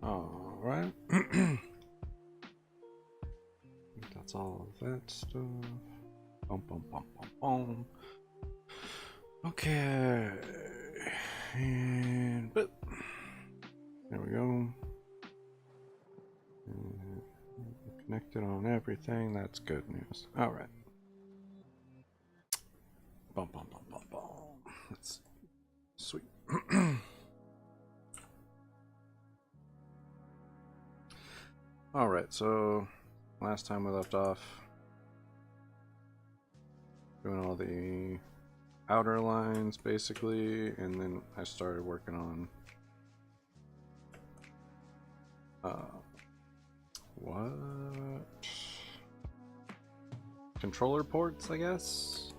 All right. That's all of that stuff. Boom, boom, boom, boom, boom. Okay. And but there we go. And connected on everything. That's good news. All right. Boom, boom, boom, boom, boom. That's sweet. All right. So last time we left off doing all the outer lines basically, and then I started working on what controller ports, I guess,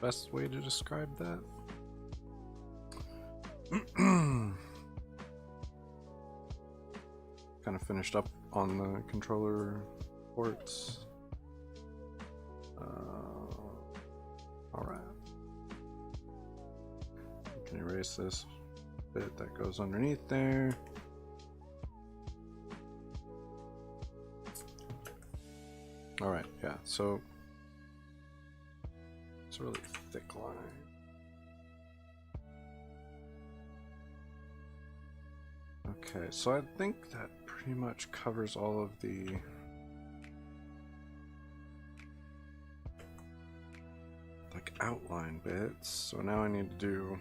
best way to describe that. Kind of finished up on the controller ports. All right. We can erase this bit that goes underneath there. All right, yeah, so it's a really thick line. Okay, so I think that pretty much covers all of the like outline bits. So now I need to do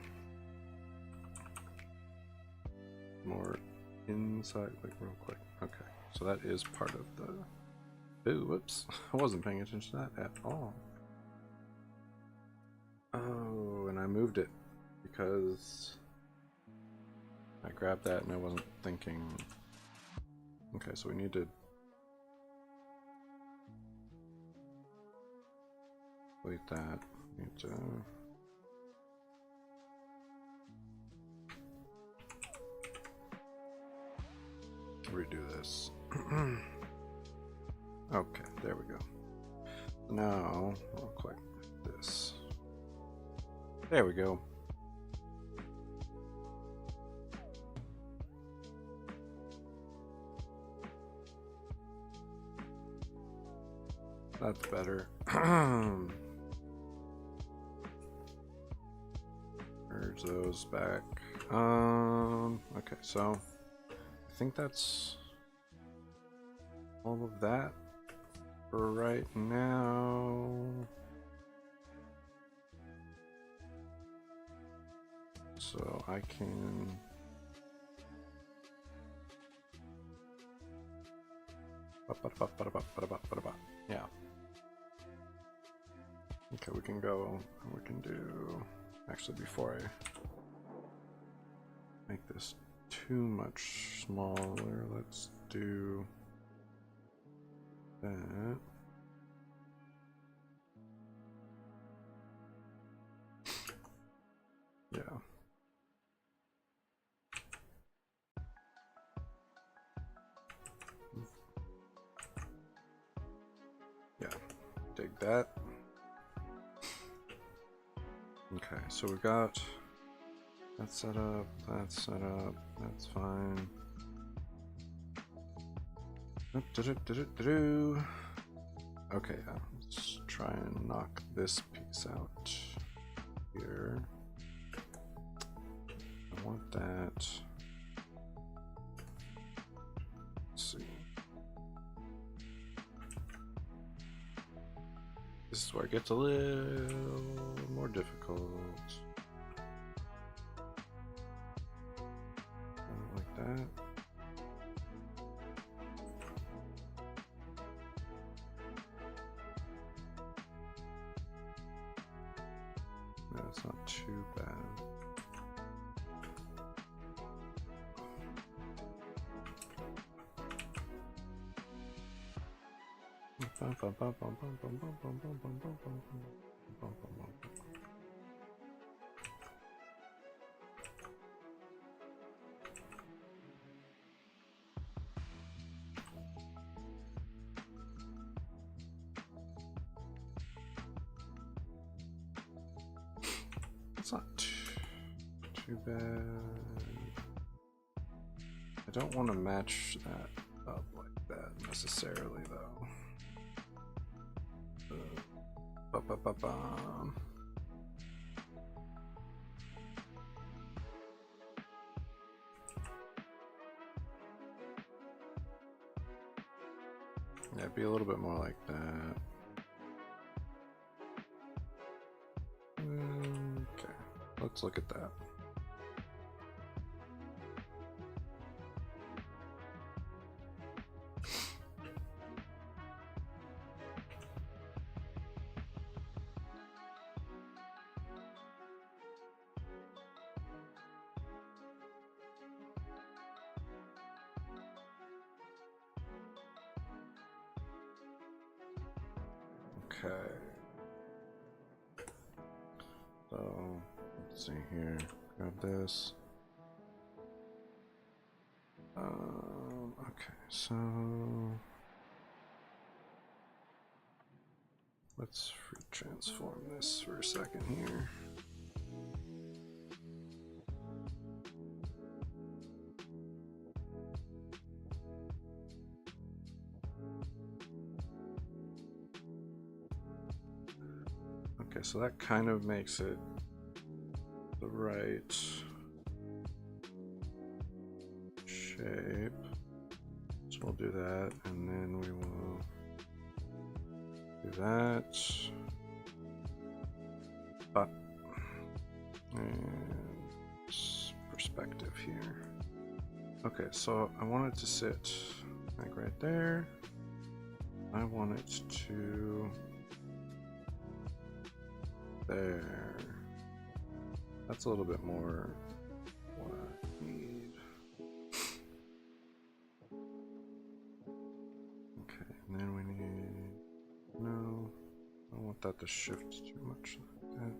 more inside, like real quick. Okay, so that is part of the, ooh, whoops, I wasn't paying attention to that at all. Oh, and I moved it because I grabbed that and I wasn't thinking. Okay, so we need to delete that. Need to redo this. Okay, there we go. Now I'll click this. There we go. That's better. Merge those back. Okay, so I think that's all of that for right now. So I can yeah. Okay, we can go and we can do, actually before I make this too much smaller, let's do that. Yeah. Yeah, dig that. Okay, so we got that set up, that's fine. Okay, yeah, let's try and knock this piece out here. I want that. Let's see. This is where it gets a little more difficult. Like that. That's not too bad. too bad. I don't want to match that up like that necessarily, though. Yeah, be a little bit more like that. Okay, let's look at that. Okay. So, let's see here. Grab this. Okay, so let's free transform this for a second here. Okay, so that kind of makes it the right shape. So we'll do that, and then we will do that. But and perspective here. Okay, so I want it to sit like right there. I want it to there. That's a little bit more what I need. Okay, and then we need, no, I don't want that to shift too much like that.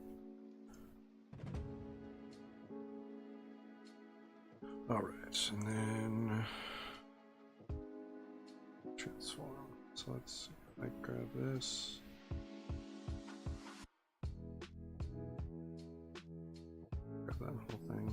Alright, and then transform. So let's see if I grab this. Grab that whole thing.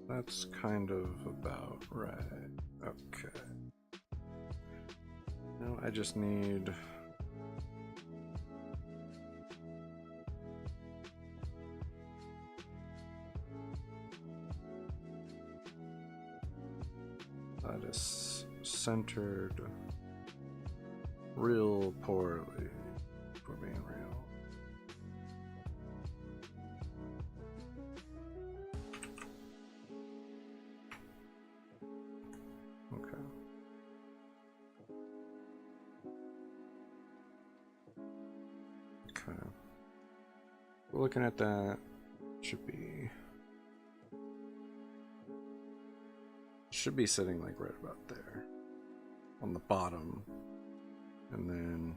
That's kind of about right. Okay. Now I just need that is centered real poorly, for being real. We're looking at that. Should be sitting like right about there on the bottom, and then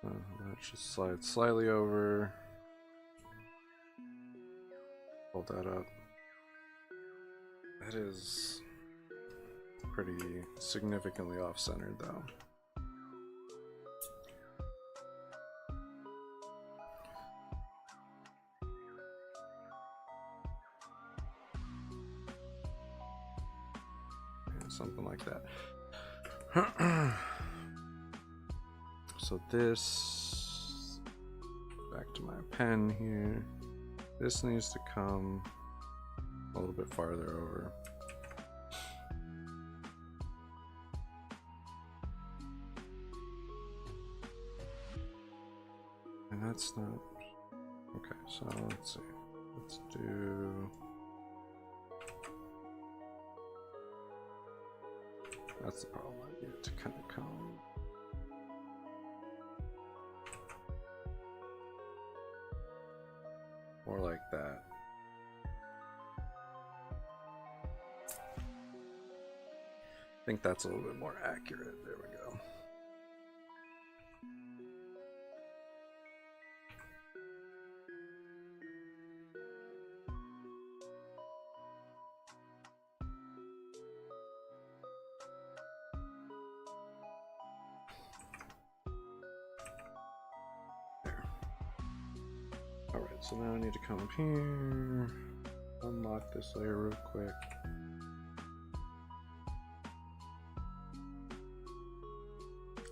that should slide slightly over. Hold that up. That is pretty significantly off-centered though. Something like that. So this, back to my pen here, this needs to come a little bit farther over. And that's not, okay, so let's see, let's do, that's the problem, I need it to kind of come more like that. I think that's a little bit more accurate. There we go. Alright, so now I need to come up here, unlock this layer real quick.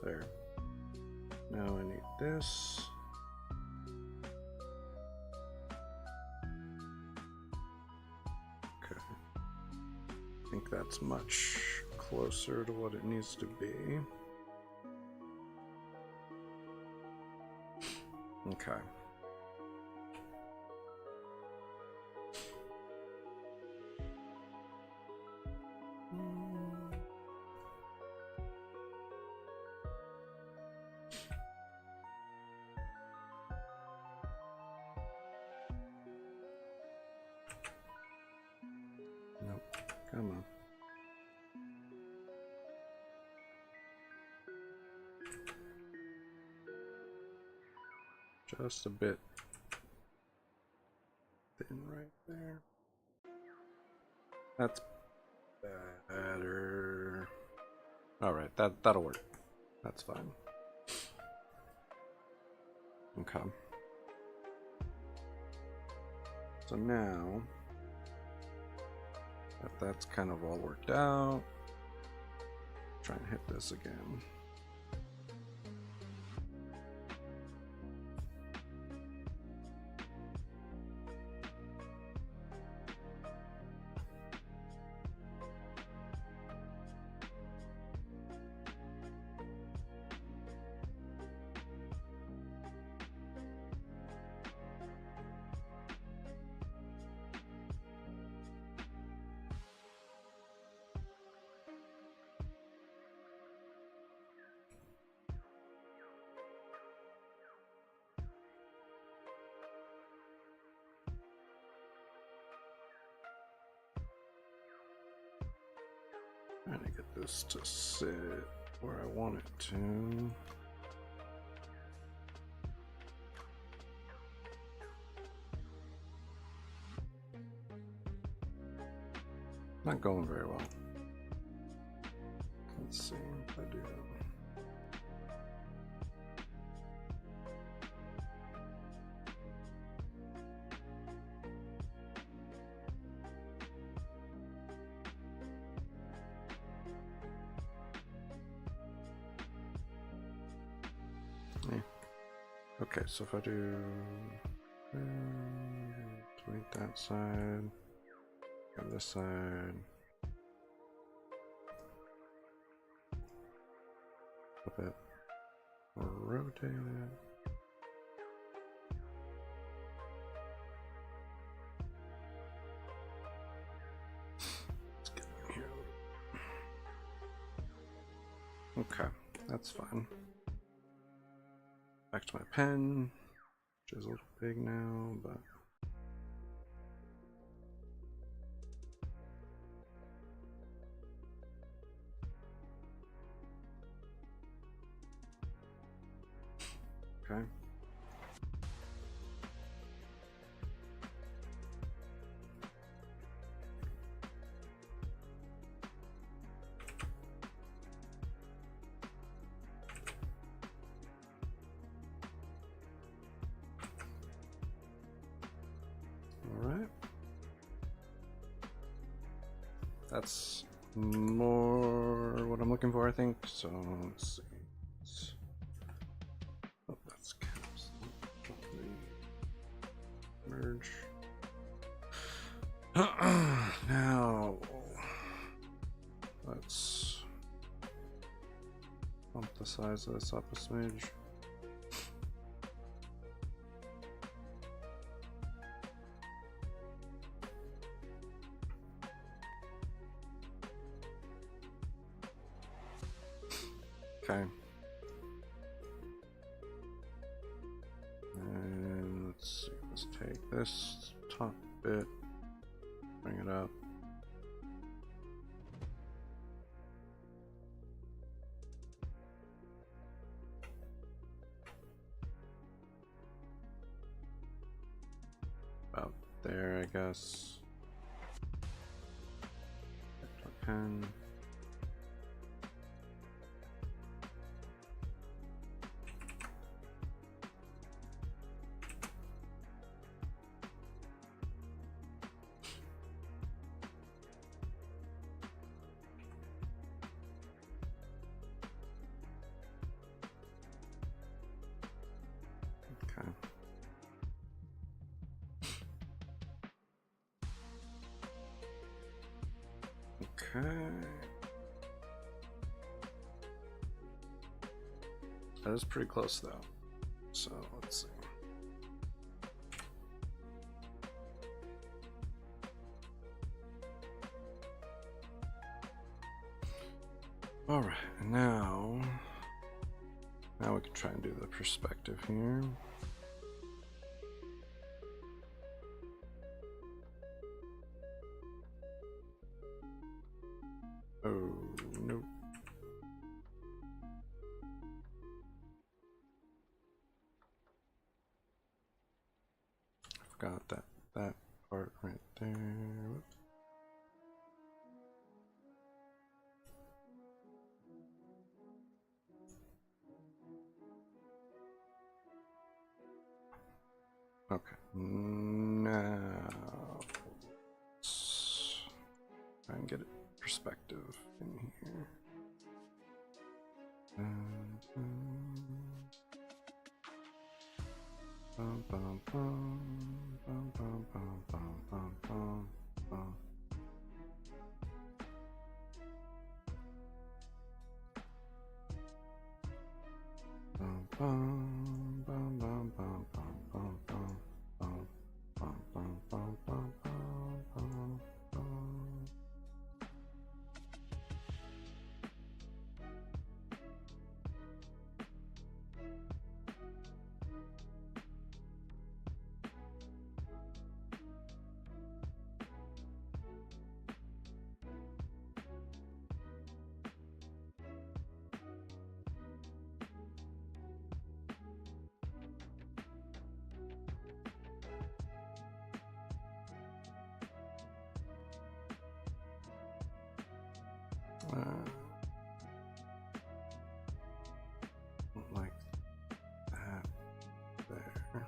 There. Now I need this. Okay. I think that's much closer to what it needs to be. Okay. Nope. Come on. Just a bit thin right there. That's better. Alright, that'll work. That's fine. Okay. So now that that's kind of all worked out, try and hit this again. Trying to get this to sit where I want it to. Not going very well. Let's see if I do that. Okay, so if I do delete that side, and this side, flip it, or rotate it. Let's get in here. Okay, that's fine. Back to my pen, which is a little big now, but okay. That's more what I'm looking for, I think. So let's see. Oh, that's caps. Merge. Now let's bump the size of this up a smidge. Okay. And let's see, let's take this top bit, bring it up. About there, I guess. Pen. Okay. That is pretty close though. So let's see. All right, and now we can try and do the perspective here. Oh, nope. I forgot that part right there. Whoops. Okay, now let's try and get it perspective in here. Bum, bum, bum, bum, bum, bum, bum, bum, bum. Bum, bum, bum, bum, bum, bum, bum, bum, bum, bum, bum, bum, bum, bum. Like that there.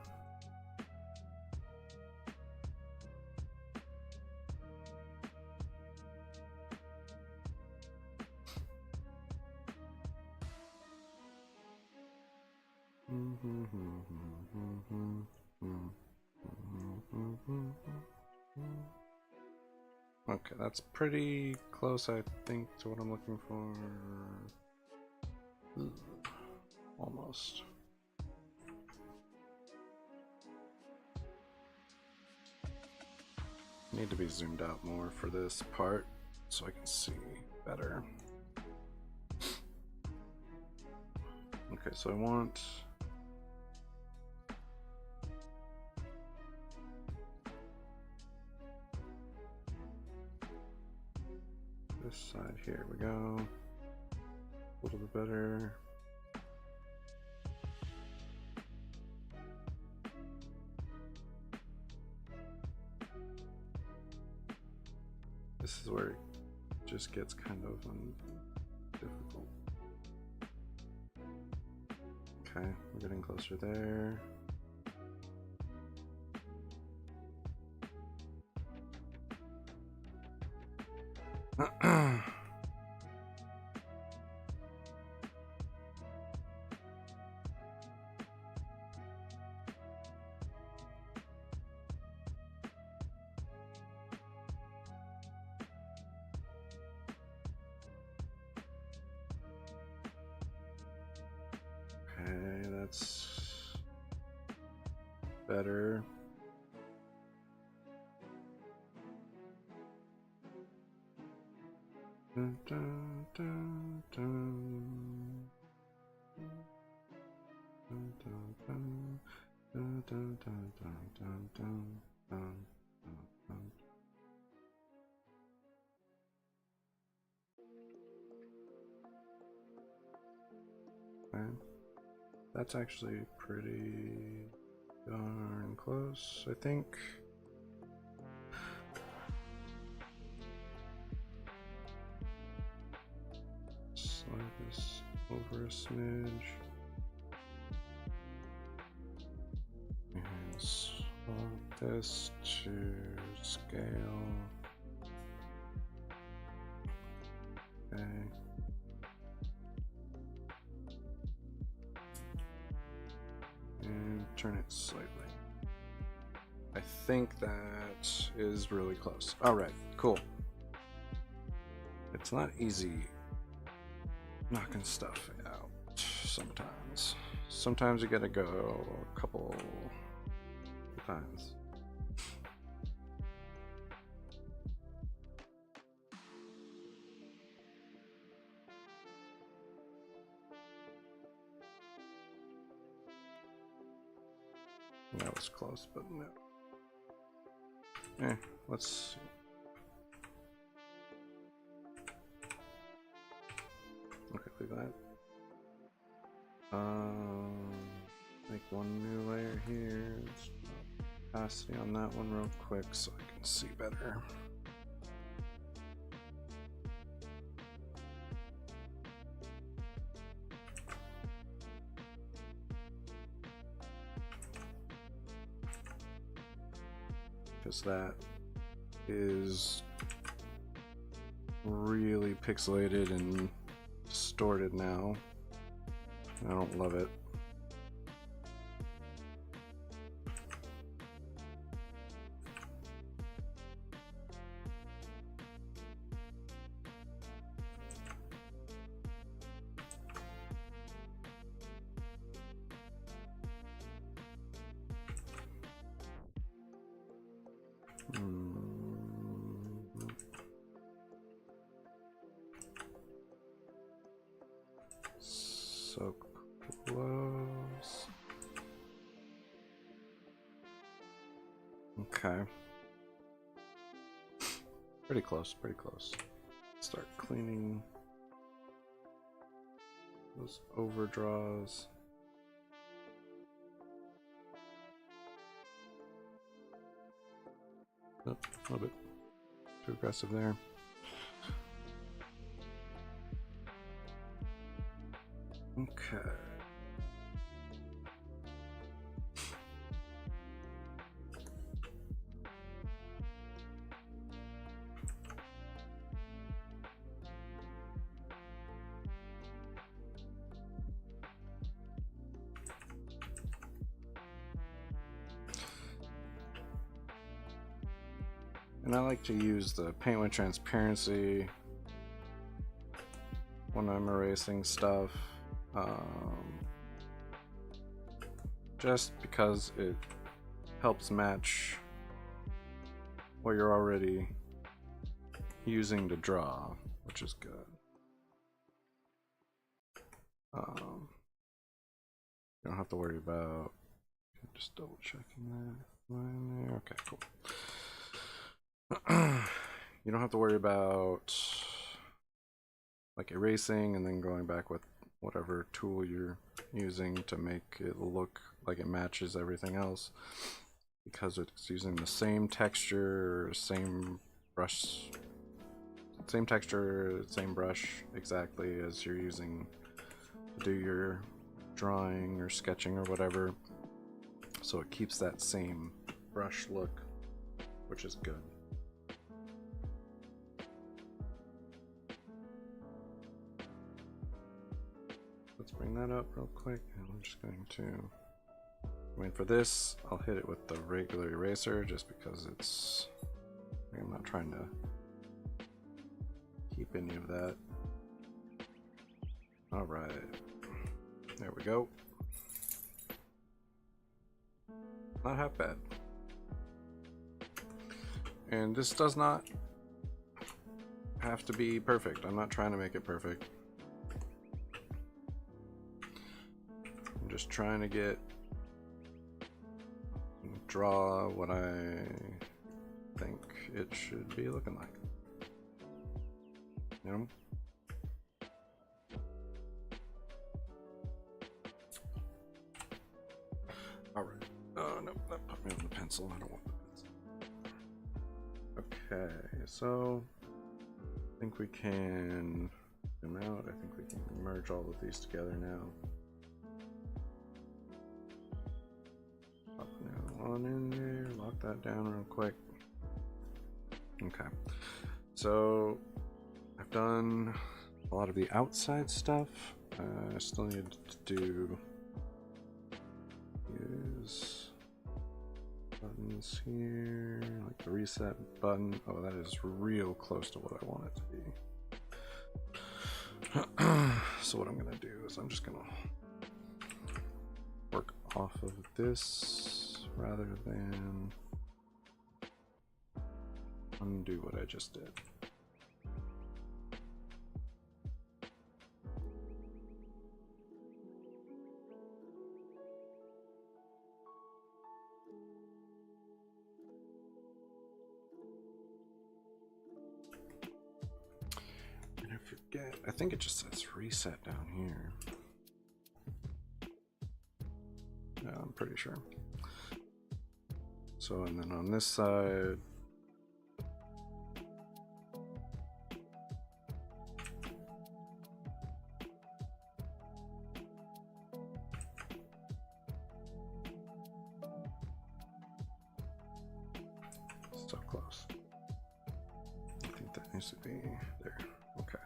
Okay, that's pretty close, I think, to what I'm looking for. Almost. Need to be zoomed out more for this part so I can see better. Okay, so I want this side here. We go a little bit better. This is where it just gets kind of difficult. Okay, we're getting closer there. Okay, that's better. Dun, dun, dun, dun. Dun, dun, dun. Dun, dun, dun, dun, dun, dun, dun, dun. Okay. That's actually pretty darn close, I think. Slide this over a smidge. And swap this to scale. Okay. And turn it slightly. I think that is really close. All right, cool. It's not easy knocking stuff out sometimes. Sometimes you gotta go a couple times. That was close, but no. Let's see. Okay, leave that. Make one new layer here. Let's put opacity on that one real quick so I can see better. Because that is really pixelated and distorted now. I don't love it. So close. Okay. Pretty close, pretty close. Start cleaning those overdraws. Oh, a little bit too aggressive there. Okay. And I like to use the paint with transparency when I'm erasing stuff, just because it helps match what you're already using to draw, which is good. You don't have to worry about, just double checking that line there. Okay, cool. You don't have to worry about like erasing and then going back with whatever tool you're using to make it look like it matches everything else, because it's using the same texture, same brush, same texture, same brush exactly as you're using to do your drawing or sketching or whatever, so it keeps that same brush look, which is good. Let's bring that up real quick, and I'm just going to, for this, I'll hit it with the regular eraser just because it's, I'm not trying to keep any of that. All right, there we go. Not half bad. And this does not have to be perfect. I'm not trying to make it perfect. I'm just trying to draw what I think it should be looking like. You know? Alright. Oh, no, that put me on the pencil. I don't want the pencil. Okay, so I think we can zoom out. I think we can merge all of these together now. Pop another one in there, lock that down real quick. Okay, so I've done a lot of the outside stuff. I still need to use buttons here, like the reset button. Oh, that is real close to what I want it to be. So what I'm gonna do is I'm just gonna work off of this rather than undo what I just did. And I forget, I think it just says reset down here. Yeah, I'm pretty sure. So, and then on this side, so close. I think that needs to be there. Okay.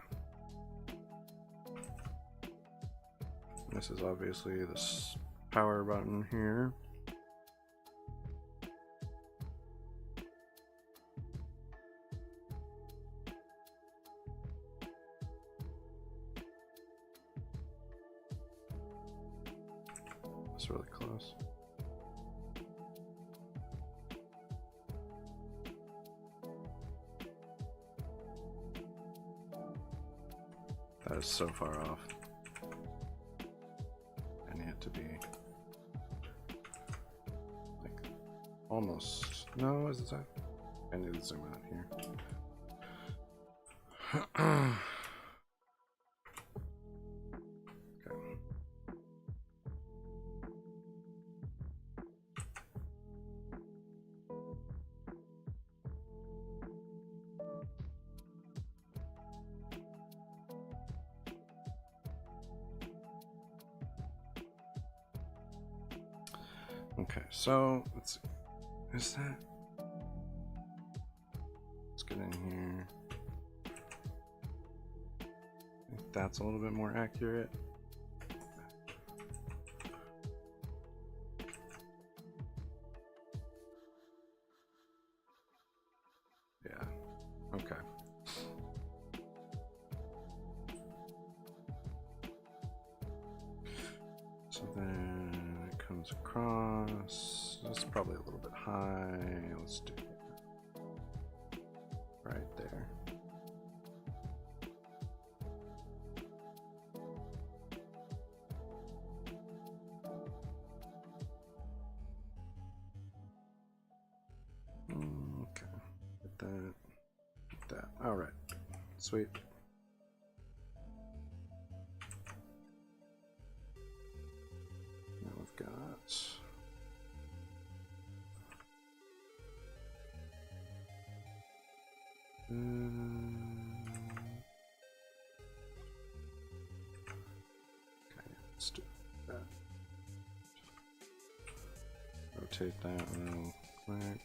This is obviously this power button here. It's really close. That is so far off. I need it to be like almost. No, is that? I need to zoom out here. Okay, so let's see. Is that? Let's get in here. I think that's a little bit more accurate. Yeah, okay. So then it comes across. This is probably a little bit high. Let's do it right there. Okay, get that, get that. All right, sweet. Now we've got. Okay, let's do that. Rotate that real quick.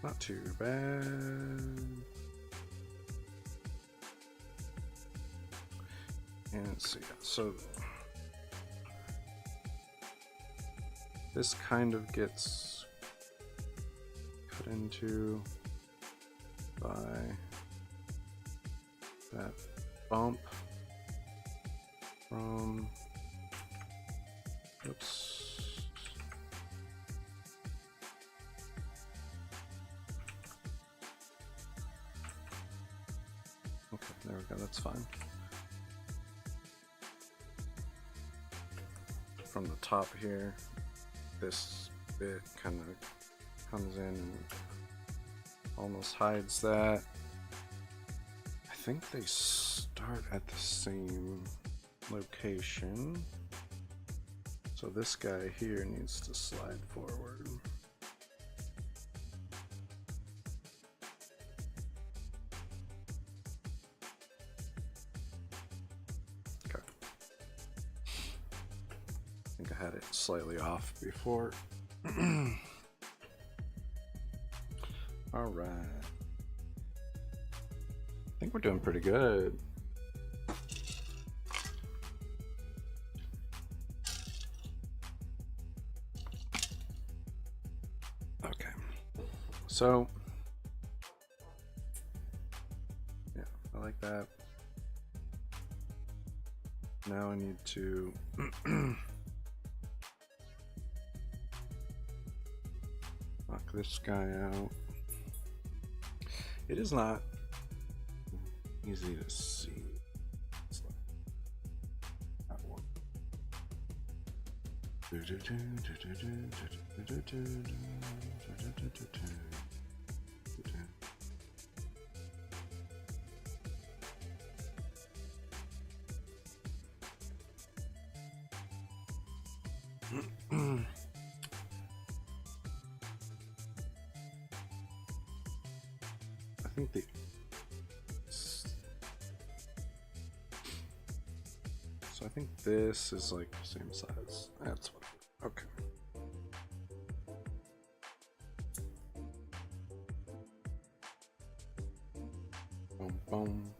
Not too bad. And let's see, so this kind of gets cut into by that bump from, oops. Okay, there we go, that's fine. From the top here, this bit kind of comes in and almost hides that. I think they start at the same location. So this guy here needs to slide forward. I think I had it slightly off before. All right. I think we're doing pretty good. Okay. So, yeah, I like that. Now I need to knock this guy out. It is not easy to see. That one. I think the I think this is like the same size. That's what. Okay. Boom, boom.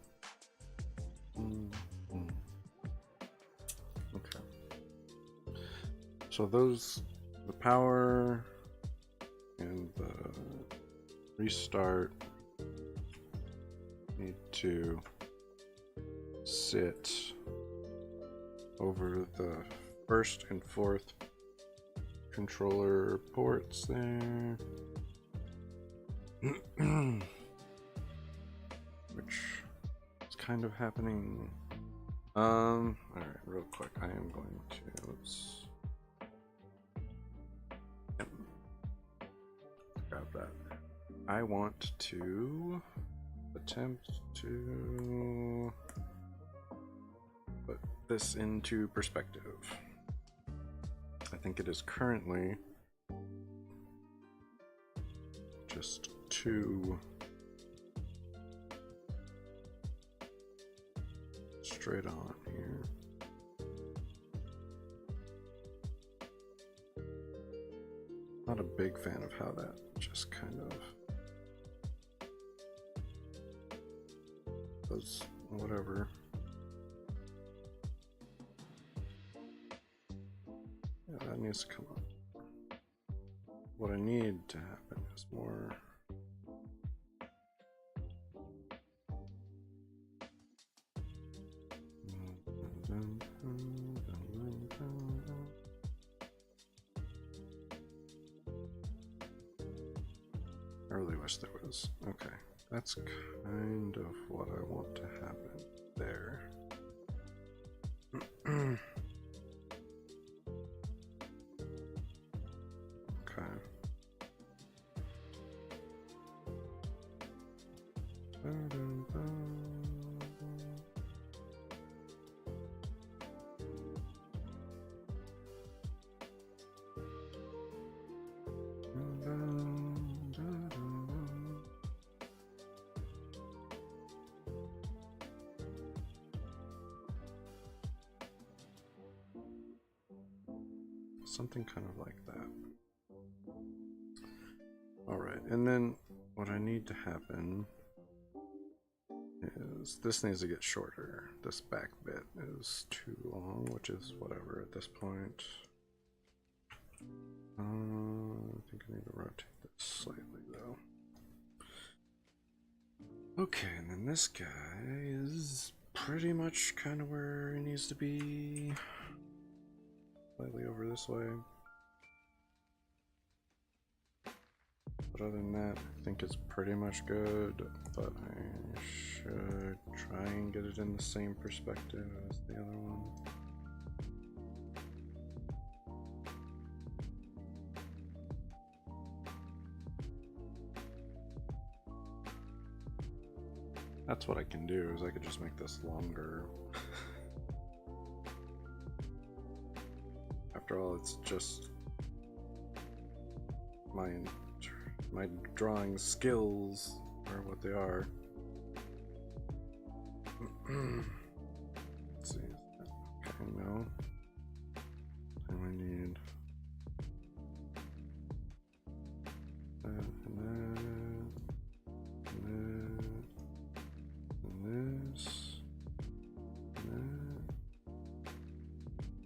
Okay. So those, the power and the restart need to sit over the first and fourth controller ports there. Which is kind of happening. Alright, real quick, I am going to grab that. I want to attempt to put this into perspective. I think it is currently just 2 straight on here. Not a big fan of how that just kind of does whatever. Yeah, that needs to come up. What I need to happen is more. I really wish there was. Okay, that's kind of what I want to happen there. Okay. Something kind of like that. Alright, and then what I need to happen is this needs to get shorter. This back bit is too long, which is whatever at this point. I think I need to rotate this slightly though. Okay, and then this guy is pretty much kind of where he needs to be. Slightly over this way. But other than that, I think it's pretty much good, but I should try and get it in the same perspective as the other one. That's what I can do, is I could just make this longer. After all, it's just my drawing skills are what they are. Let's see. Okay, no. And we need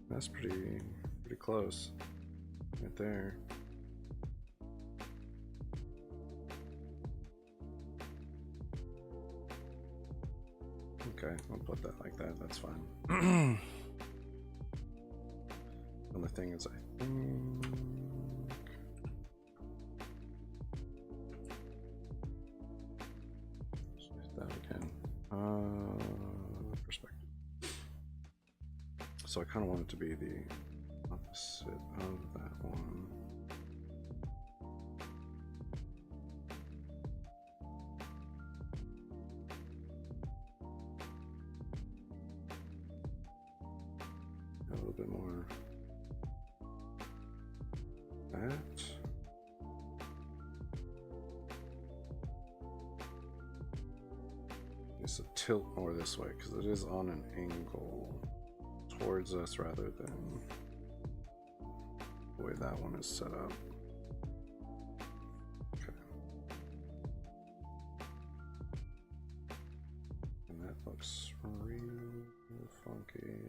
That's pretty close. Right there. Okay, I'll put that like that, that's fine. Only thing is I think that again. Perspective. So I kind of want it to be the opposite of that one. A little bit more that. It's a tilt more this way because it is on an angle towards us rather than the way that one is set up. Okay. And that looks real funky.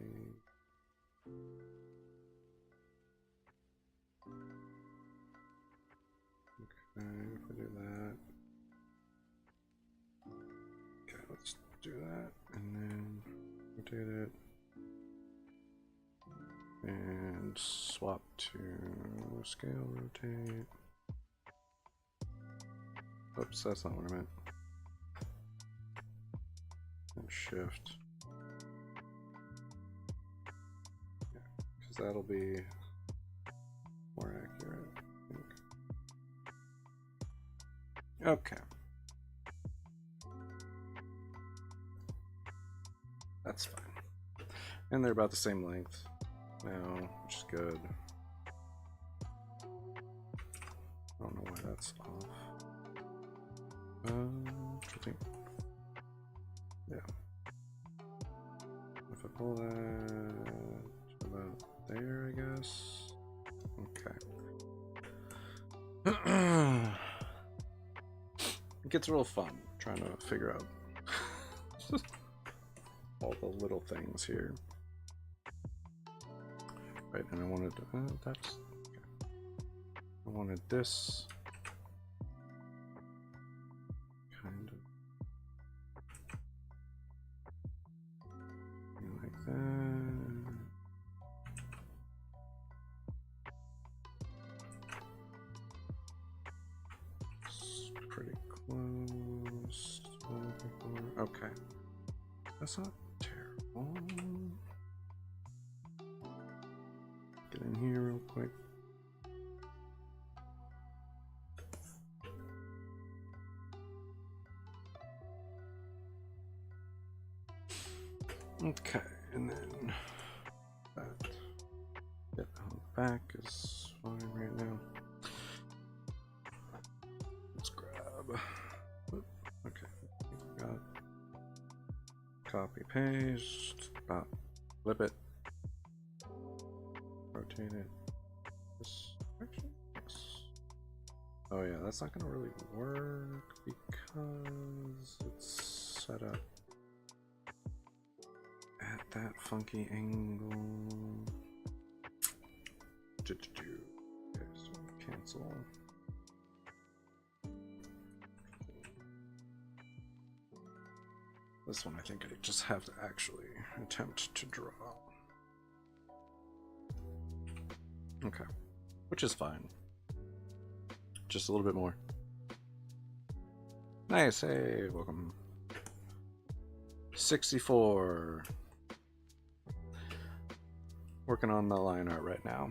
Okay, if I do that. Okay, let's do that and then rotate it. And swap to scale rotate. Oops, that's not what I meant. And shift. Yeah, because that'll be more accurate, I think. Okay. That's fine. And they're about the same length now, which is good. I don't know why that's off. I think, yeah. If I pull that about there, I guess. Okay. It gets real fun trying to figure out all the little things here. Right, and I wanted that's okay. I wanted this kind of like that. It's pretty close. Okay, that's not terrible. Get in here real quick. Okay, and then that get on the back is fine right now. Let's grab. Okay, we got copy paste. Flip it. Rotate it this direction. Yes. Oh yeah, that's not gonna really work because it's set up at that funky angle. Okay, so cancel. This one I think I just have to actually attempt to draw. Okay, which is fine. Just a little bit more. Nice, hey, welcome. 64. Working on the line art right now.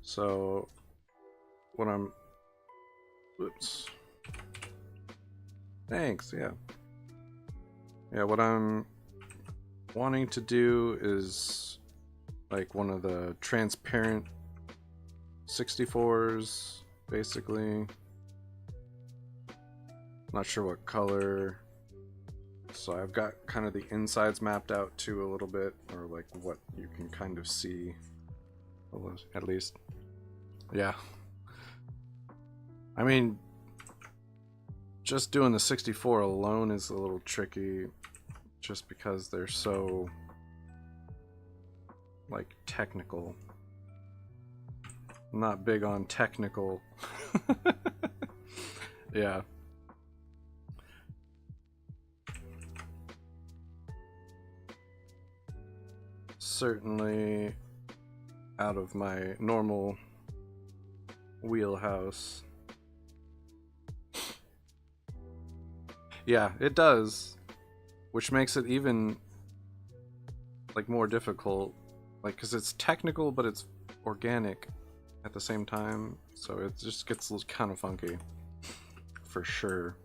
So, what I'm... Oops. Thanks, yeah. Yeah, what I'm wanting to do is like one of the transparent 64s, basically. Not sure what color. So I've got kind of the insides mapped out too a little bit, or like what you can kind of see, at least. Yeah. I mean, just doing the 64 alone is a little tricky, just because they're so like technical. I'm not big on technical. Yeah. Certainly out of my normal wheelhouse. Yeah, it does, which makes it even like more difficult, like because it's technical but it's organic at the same time, so it just gets kind of funky for sure.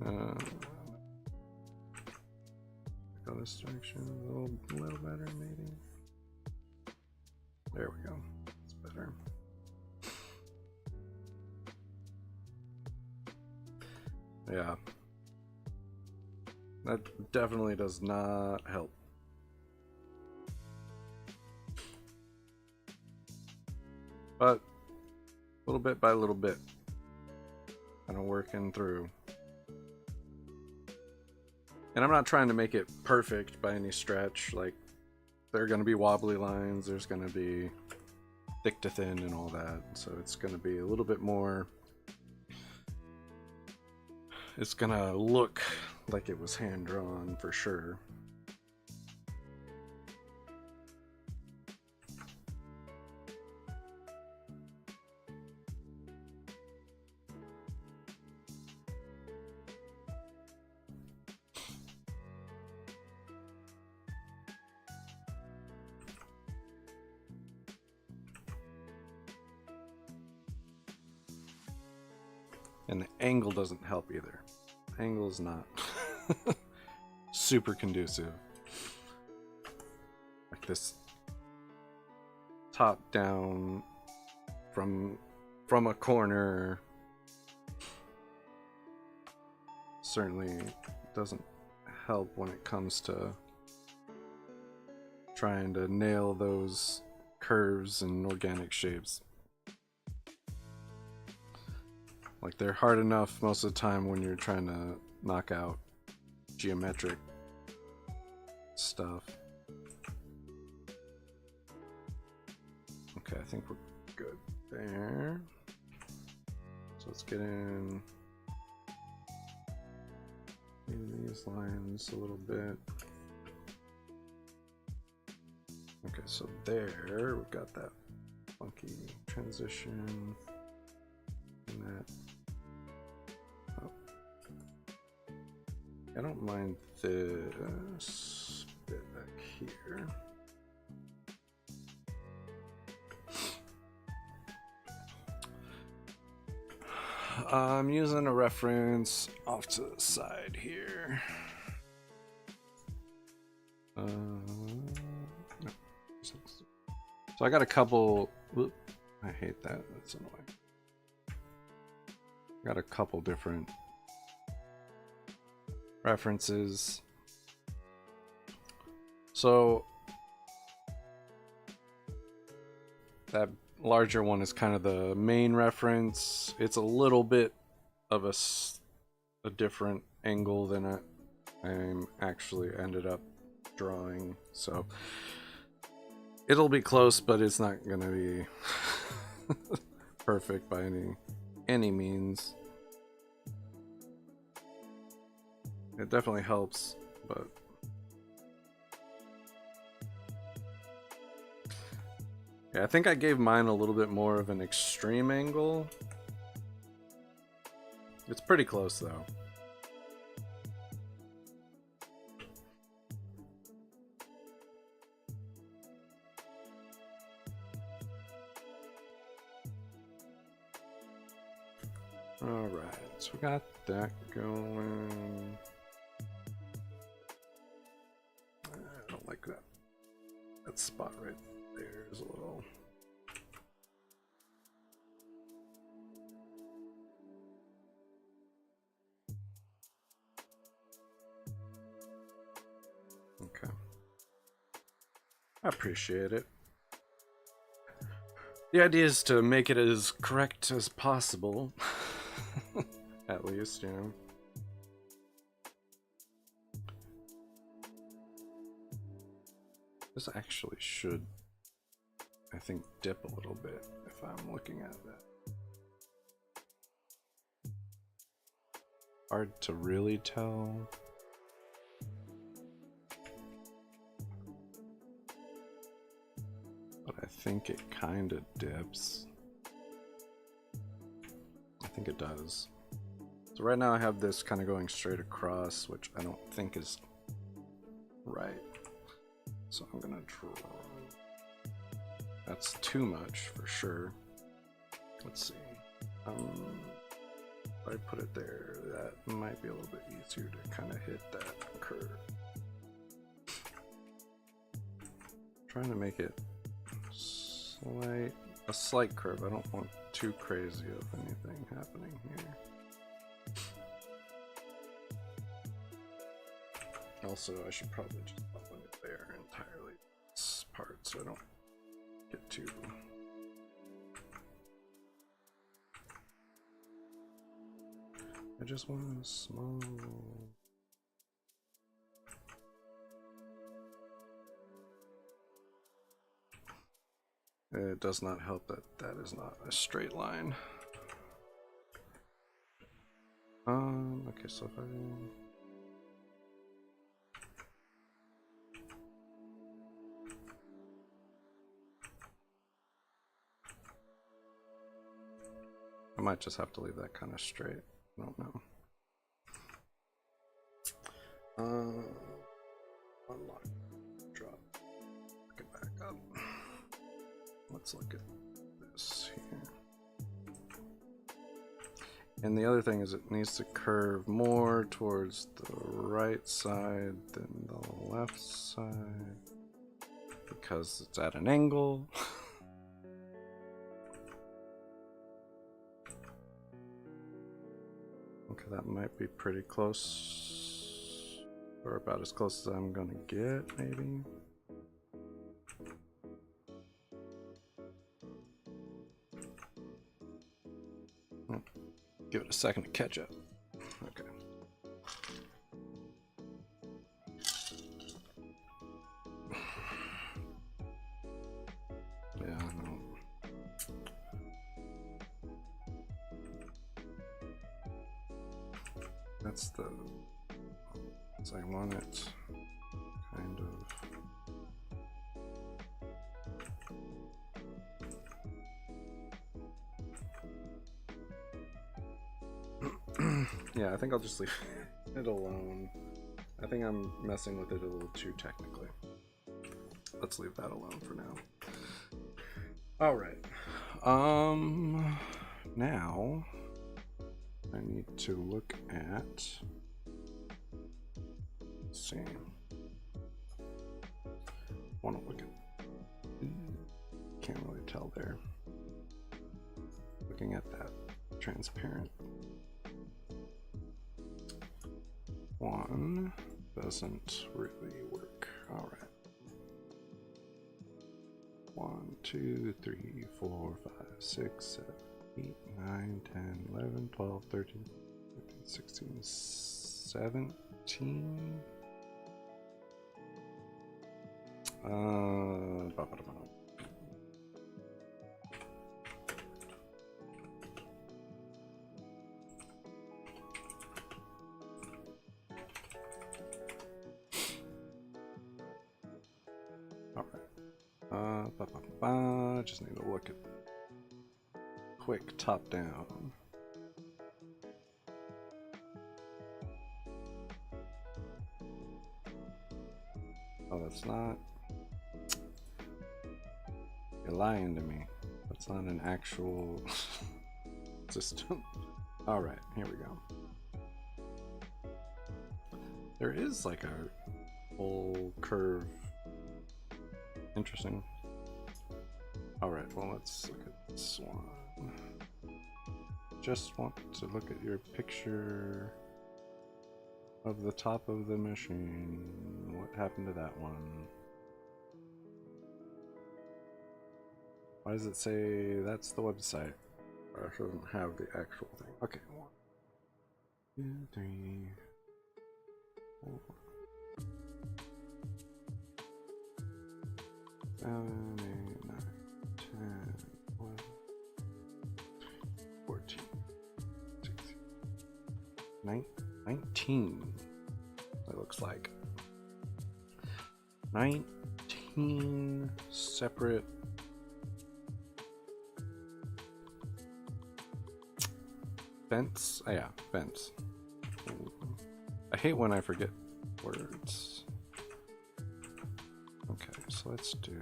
Go this direction a little better, maybe. There we go. It's better. Yeah. That definitely does not help. But little bit by little bit, kind of working through. And I'm not trying to make it perfect by any stretch. Like, there are going to be wobbly lines, there's going to be thick to thin and all that. So it's going to be a little bit more, it's going to look like it was hand drawn for sure. And the angle doesn't help either. The angle is not super conducive. Like this top down from a corner certainly doesn't help when it comes to trying to nail those curves and organic shapes. Like, they're hard enough most of the time when you're trying to knock out geometric stuff. Okay, I think we're good there. So let's get in these lines a little bit. Okay, so there we've got that funky transition and that. Oh. I don't mind this bit back here. I'm using a reference off to the side here. No. So I got a couple. Whoop, I hate that. That's annoying. Got a couple different references. So that larger one is kind of the main reference. It's a little bit of a different angle than I'm actually ended up drawing, so it'll be close, but it's not gonna be perfect by any means. It definitely helps, but yeah, I think I gave mine a little bit more of an extreme angle. It's pretty close though. Alright, so we got that going. I don't like that. That spot right there is a little... Okay. I appreciate it. The idea is to make it as correct as possible. At least, you know. This actually should, I think, dip a little bit if I'm looking at that. Hard to really tell. But I think it kind of dips. I think it does. So right now I have this kind of going straight across, which I don't think is right. So I'm gonna draw. That's too much for sure. Let's see. If I put it there, that might be a little bit easier to kind of hit that curve. Trying to make it a slight curve. I don't want too crazy of anything happening here. Also, I should probably just open it there entirely, this part, so I don't get too. I just want a small. It does not help that that is not a straight line. Okay, so if I might just have to leave that kind of straight. I don't know. Unlock, drop, look it back up. Let's look at this here. And the other thing is it needs to curve more towards the right side than the left side because it's at an angle. Okay, that might be pretty close, or about as close as I'm gonna get, maybe. Give it a second to catch up. Okay. Yeah, no. That's the. So I want it kind of. Yeah, I think I'll just leave it alone. I think I'm messing with it a little too technically. Let's leave that alone for now. All right. Now I need to look at. Let's see. Want to look at. Can't really tell there. Looking at that transparent. One doesn't really work. All right. 1, 2, 3, 4, 5, 6, 7, 8, 9, 10, 11, 12, 13, 15, 16, 17. Just need to look at quick top down. Oh, that's not. You're lying to me. That's not an actual system. All right, here we go. There is like a full curve. Interesting. All right, well, let's look at this one. Just want to look at your picture of the top of the machine. What happened to that one? Why does it say that's the website? Or it doesn't have the actual thing. Okay. 1, 2, 3, 4, 7, 8, 9, 10, 11, 14, 16, 19. It looks like 19 separate vents. Oh, yeah, vents. I hate when I forget words. Okay, so let's do.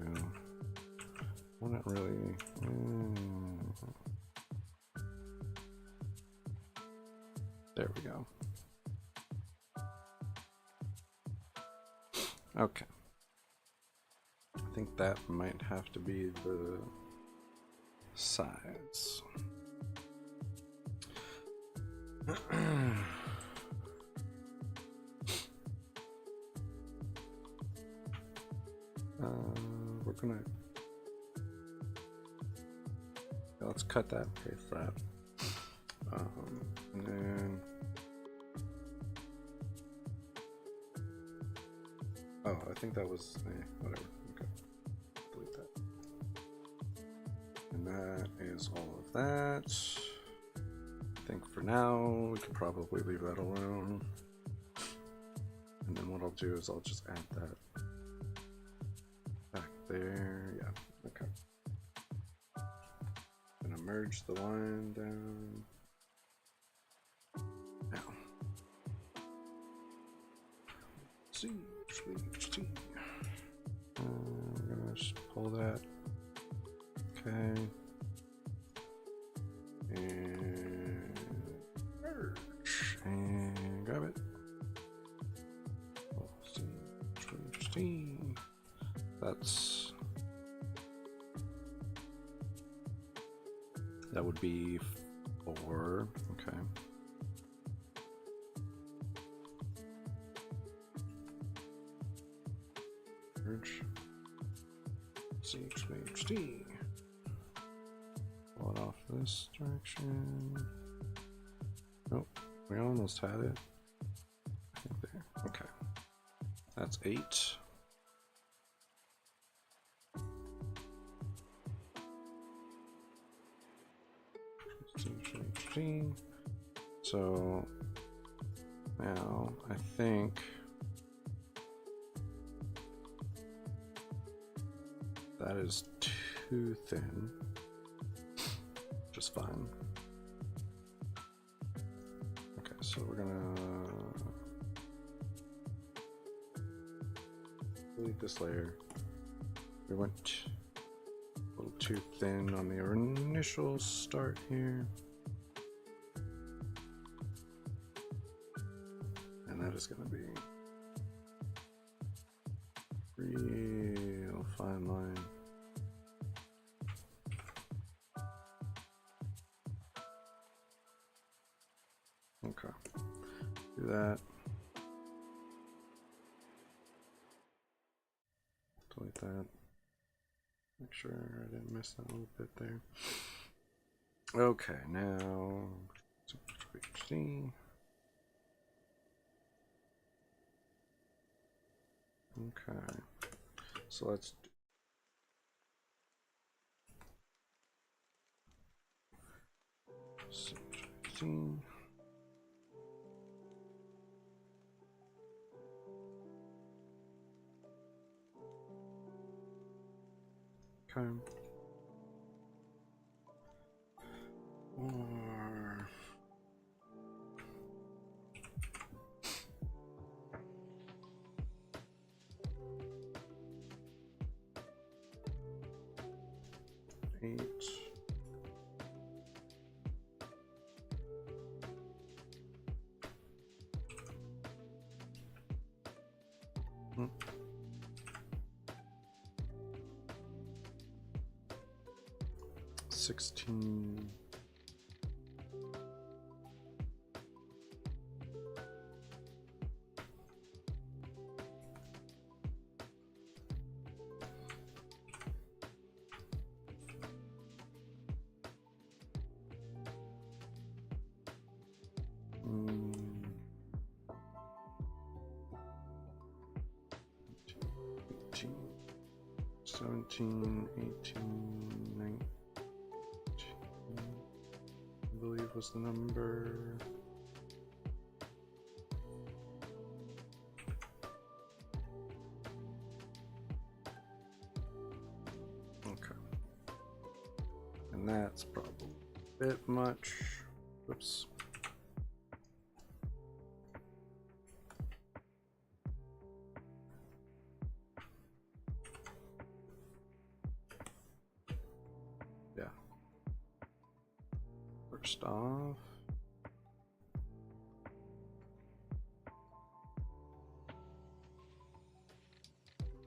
Well, not really. There we go. Okay. I think that might have to be the size. We're gonna. Let's cut that, paste that. And then. Oh, I think that was. Whatever. Okay. Delete that. And that is all of that. I think for now, we can probably leave that alone. And then what I'll do is I'll just add that back there. Yeah, okay. Gonna merge the line down. Now. See. We're gonna just pull that. Okay. And merge. And grab it. That would be 4. Okay. Merge. CHD. Pull it off this direction. Nope, we almost had it. I think there. Okay. That's 8. So now I think that is too thin, which is fine. Okay, so we're gonna delete this layer. We went a little too thin on the initial start here. And that is going to be real fine line. Okay, do that. Delete that. Make sure I didn't miss that little bit there. Okay, now see. Okay, so let's do see. Okay. Or 8. Hmm. 16. 17, 18, 19, I believe was the number. Okay. And that's probably a bit much. Whoops. First off,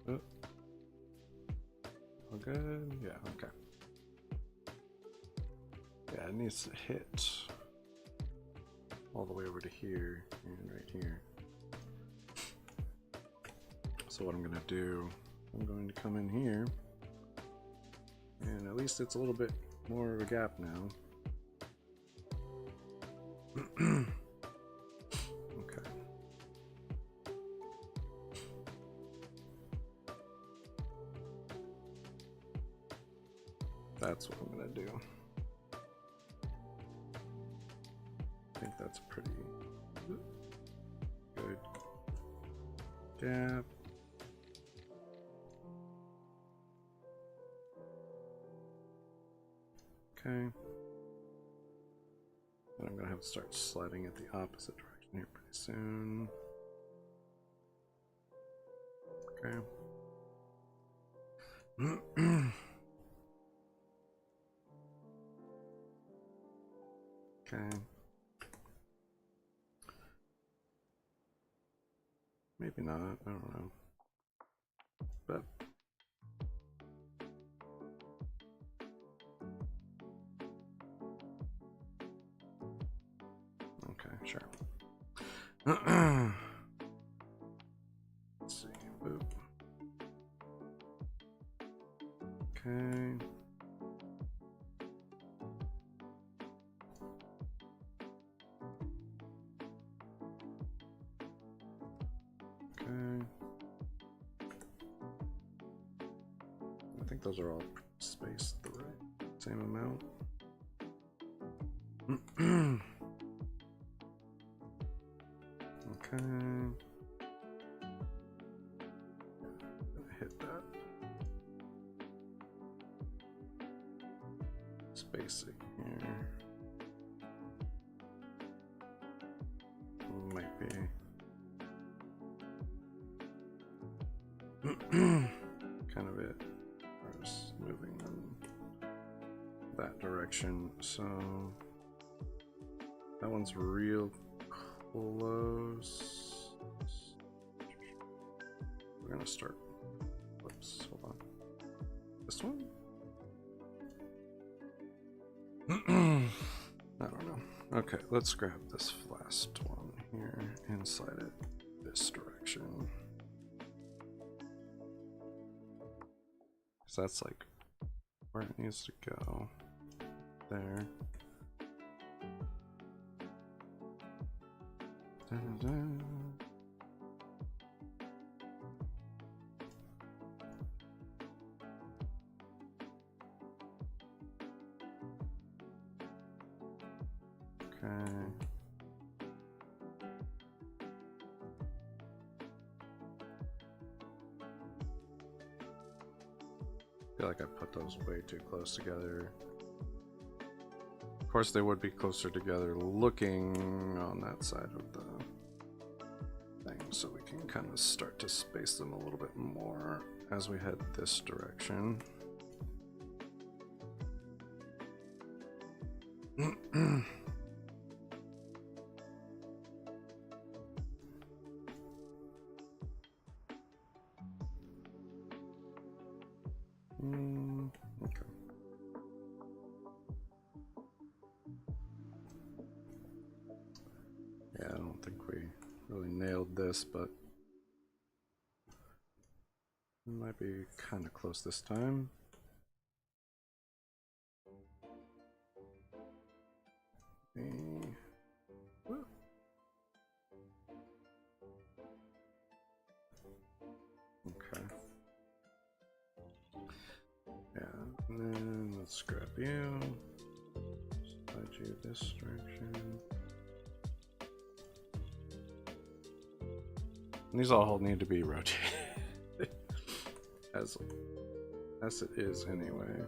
oh, all good. Yeah, okay. Yeah, it needs to hit all the way over to here and right here. So what I'm gonna do, I'm going to come in here, and at least it's a little bit more of a gap now. Okay. That's what I'm gonna do. I think that's pretty good gap. Okay. And I'm gonna have to start sliding it the opposite direction here pretty soon. Okay. Okay. Maybe not, I don't know. But okay, sure. Let's see. Boop. Okay. Okay. I think those are all spaced the right same amount. Okay. Gonna hit that. Spacing here. Might be. Kind of it. I was moving them that direction, so that one's real close. We're gonna start. Whoops, hold on. This one? I don't know. Okay, let's grab this last one here and slide it this direction. So that's like where it needs to go. There. Da-da-da. Okay. I feel like I put those way too close together. Of course, they would be closer together looking on that side of the thing, so we can kind of start to space them a little bit more as we head this direction. Okay. Yeah, I don't think we really nailed this, but it might be kind of close this time. And then let's grab you. Slide you this direction. And these all need to be rotated as it is anyway.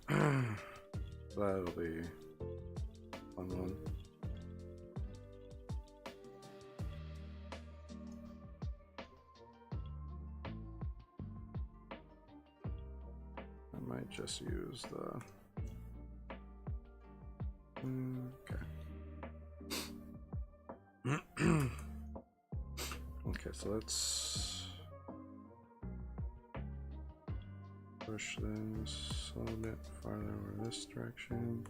So that'll be a fun one. I might just use the okay. Okay, so let's push this a little bit farther over this direction.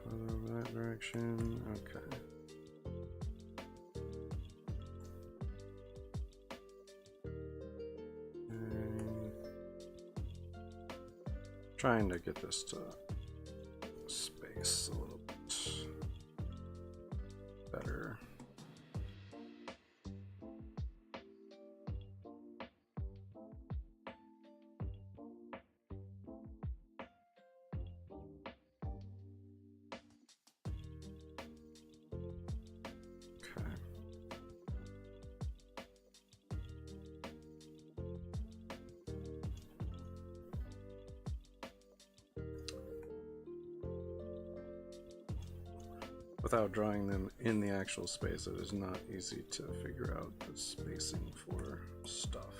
Farther over that direction. Okay. And trying to get this to space a little bit better. Okay. Without drawing them in the actual space, it is not easy to figure out the spacing for stuff.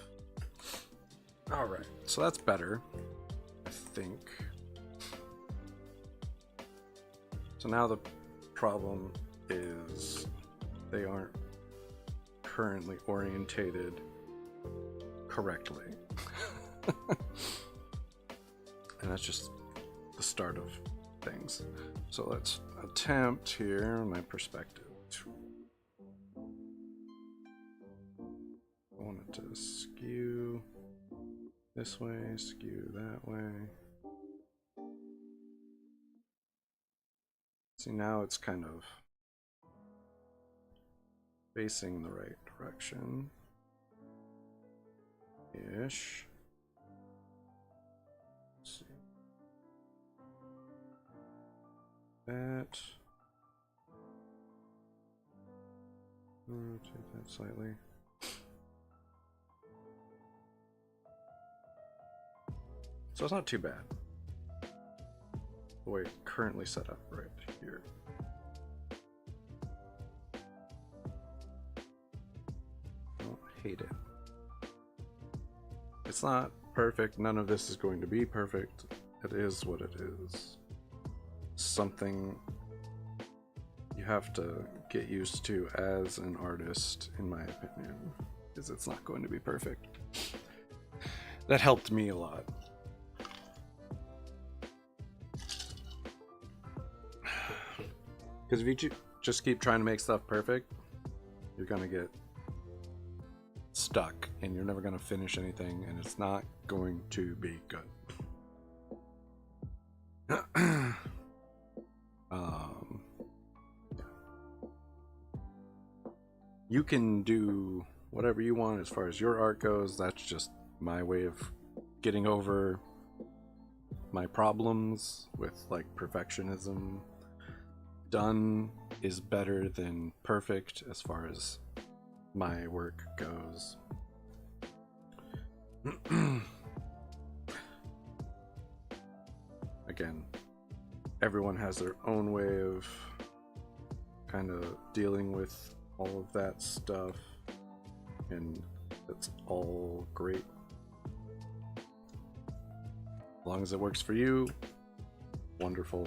Alright, so that's better, I think. So now the problem is they aren't currently orientated correctly. And that's just the start of things. So let's attempt here my perspective. I want it to skew this way, skew that way. See, now it's kind of facing the right direction ish. Let's see. That. Rotate that slightly. So it's not too bad. The way it's currently set up right here. I don't hate it. It's not perfect. None of this is going to be perfect. It is what it is. Something you have to get used to as an artist, in my opinion, because it's not going to be perfect. That helped me a lot. Because if you just keep trying to make stuff perfect, you're gonna get stuck and you're never gonna finish anything, and it's not going to be good. Yeah. You can do whatever you want as far as your art goes. That's just my way of getting over my problems with like perfectionism. Done is better than perfect as far as my work goes. Again, everyone has their own way of kind of dealing with all of that stuff, and that's all great. As long as it works for you, wonderful.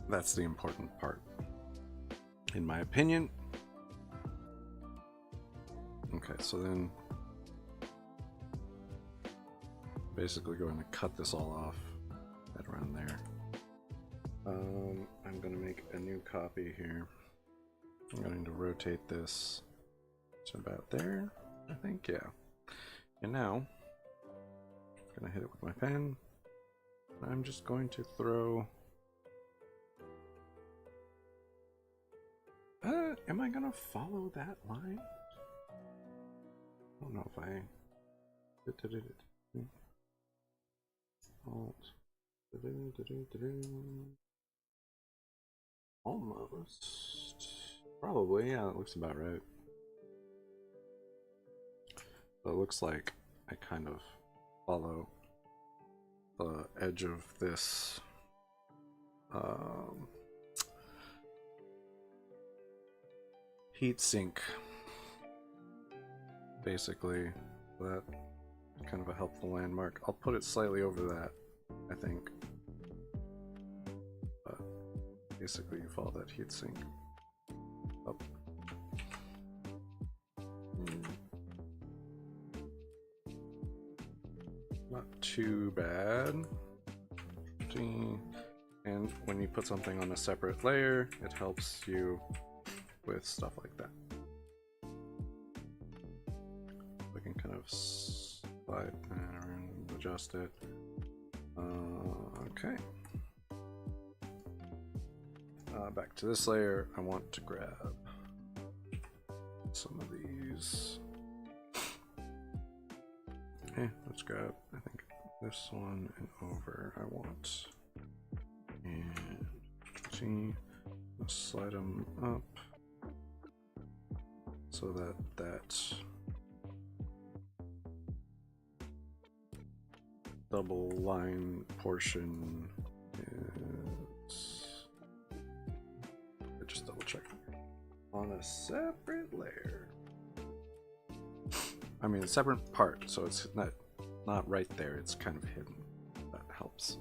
That's the important part, in my opinion. Okay, so then basically going to cut this all off right around there. I'm going to make a new copy here. I'm going to rotate this to about there, I think, yeah. And now I'm going to hit it with my pen. I'm just going to throw Am I gonna follow that line? I don't know if I... Alt. Almost. Probably, yeah, it looks about right. So it looks like I kind of follow the edge of this heatsink, basically. That kind of a helpful landmark. I'll put it slightly over that, I think. But basically, you follow that heatsink up. Not too bad. And when you put something on a separate layer, it helps you with stuff like that. We can kind of slide and adjust it. Okay. Back to this layer, I want to grab some of these. Okay, let's grab, I think, this one and over I want. And see, let's slide them up so that double line portion is, just double check, on a separate layer. I mean, a separate part, so it's not right there, it's kind of hidden. That helps.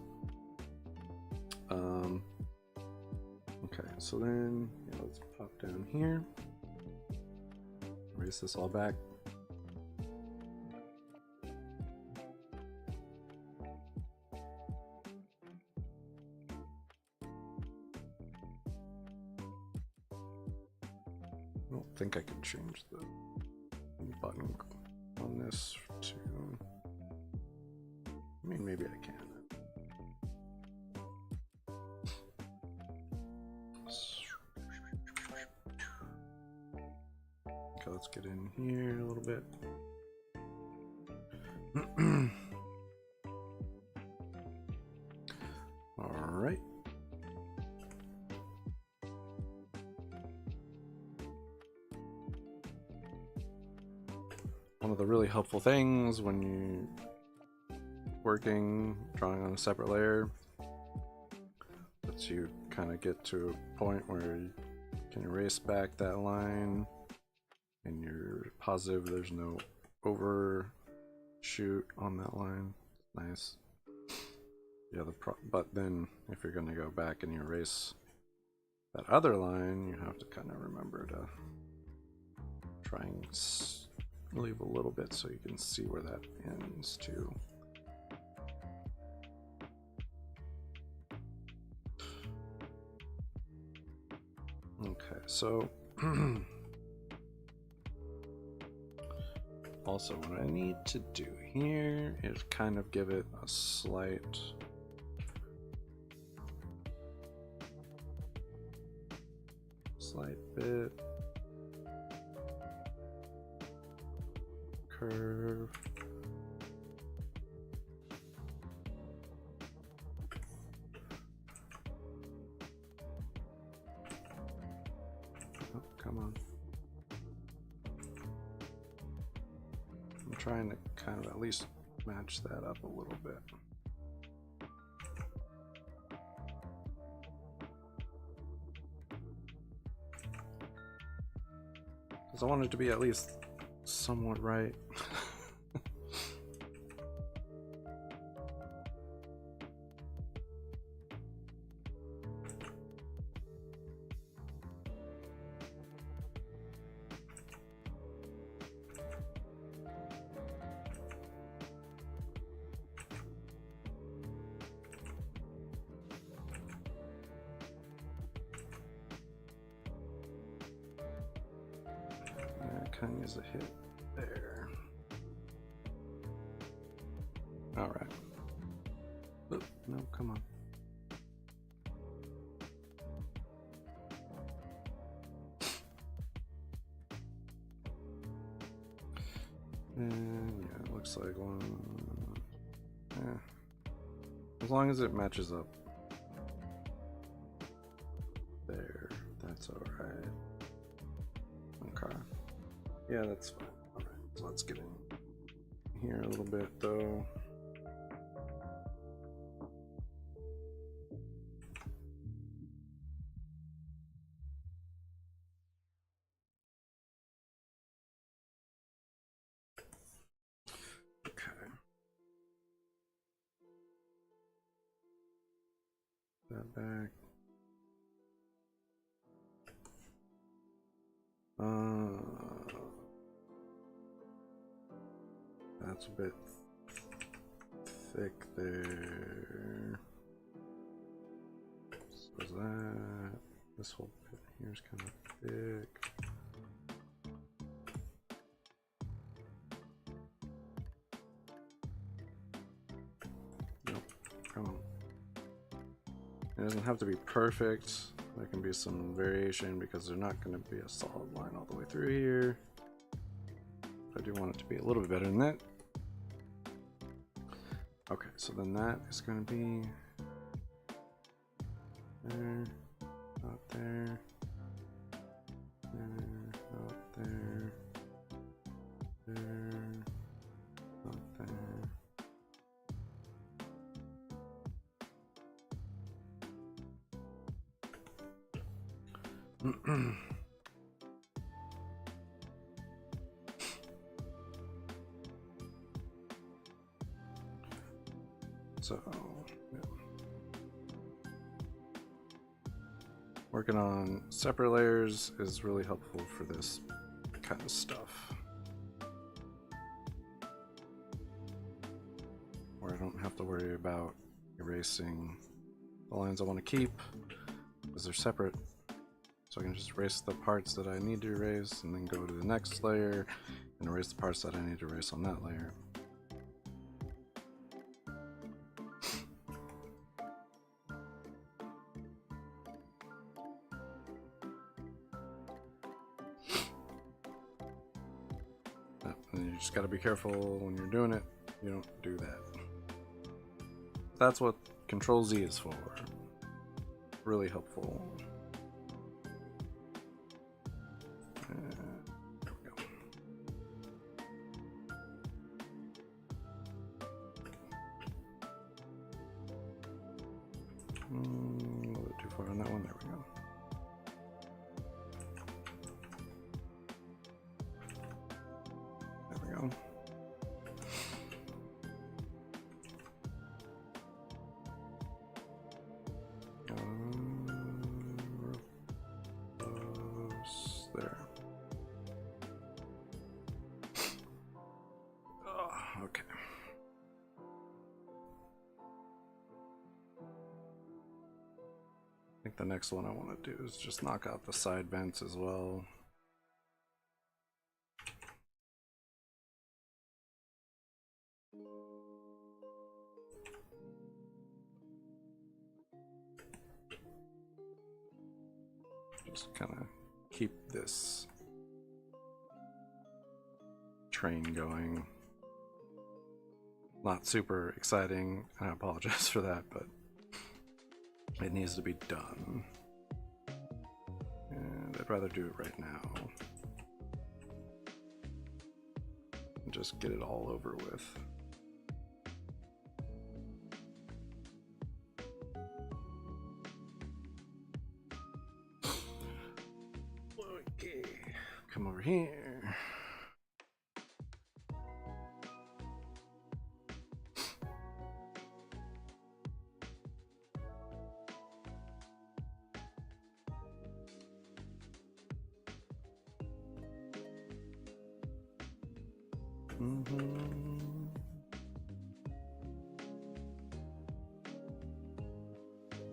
Okay, so then let's pop down here, erase this all back. I don't think I can change the button on this to, I mean, maybe I can. Okay, let's get in here a little bit. All right. One of the really helpful things when you're drawing on a separate layer, lets you kind of get to a point where you can erase back that line and you're positive there's no overshoot on that line. Nice. Yeah, but then if you're going to go back and you erase that other line, you have to kind of remember to try and leave a little bit so you can see where that ends too. Okay, so also what I need to do here is kind of give it a slight bit curve. Oh, come on. I'm trying to kind of at least match that up a little bit. Because I want it to be at least somewhat right. Kind of use a hit there. All right. Oop, no, come on. And yeah, it looks like one. Yeah. As long as it matches up. There, that's alright. Okay. Yeah, that's fine. Alright, so let's get in here a little bit though. Okay. That back. That's a bit thick there. So is that this whole bit here is kind of thick. Nope, come on. It doesn't have to be perfect. There can be some variation because they're not going to be a solid line all the way through here. I do want it to be a little bit better than that. Okay, so then that is going to be there, not there, there, not there, there, not there. So, yeah. Working on separate layers is really helpful for this kind of stuff. Where I don't have to worry about erasing the lines I want to keep because they're separate. So I can just erase the parts that I need to erase and then go to the next layer and erase the parts that I need to erase on that layer. And you just got to be careful when you're doing it, you don't do that. That's what Control Z is for. Really helpful. There we go. A little bit too far on that one. There we go. Okay. I think the next one I want to do is just knock out the side vents as well. Just kind of keep this train going. Not super exciting, and I apologize for that, but it needs to be done. And I'd rather do it right now. And just get it all over with. Okay, come over here.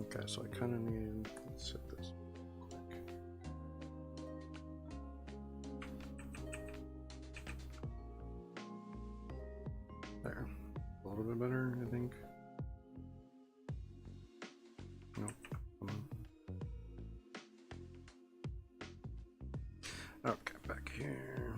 Okay, so I kind of need, let's set this quick. There, a little bit better, I think. Nope, come on. Okay, back here.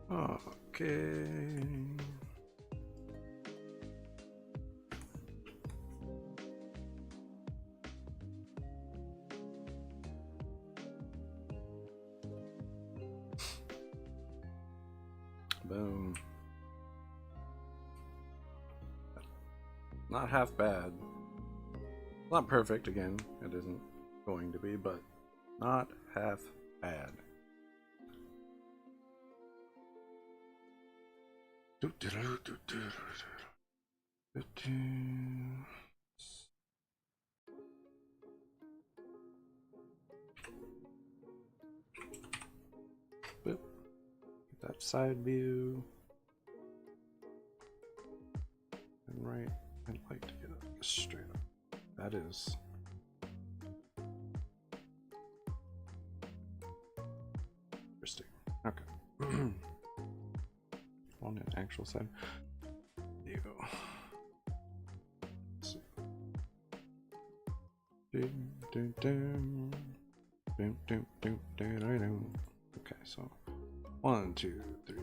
Okay. Boom. Not half bad. Not perfect, again, it isn't going to be, but not half bad. Boop. Get that side view. And right, I'd like to get it straight up. That is interesting. Okay. On an actual side. There you go. Let's see. Okay, so 1, 2, 3,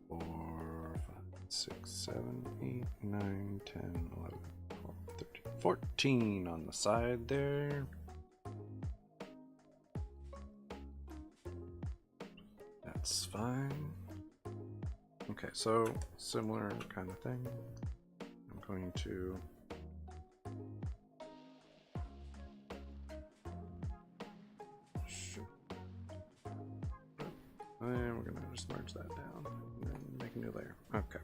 4, 5, 6, 7, 8, 9, 10, 11, 12, 13, 14 on the side there. That's fine. Okay, so similar kind of thing. I'm going to and we're gonna just merge that down and then make a new layer. Okay.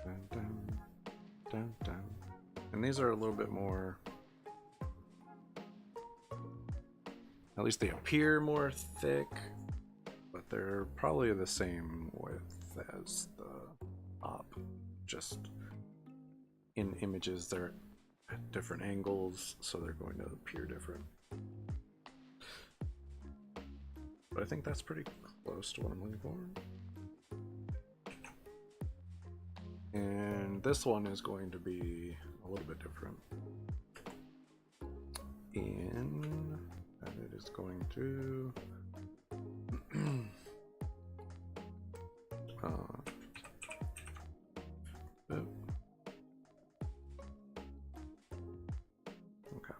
Dun, dun, dun, dun. And these are a little bit more, at least they appear more thick, but they're probably the same width as the top. Just in images they're at different angles, so they're going to appear different. But I think that's pretty close to what I'm looking for. And this one is going to be a little bit different in that it is going to okay.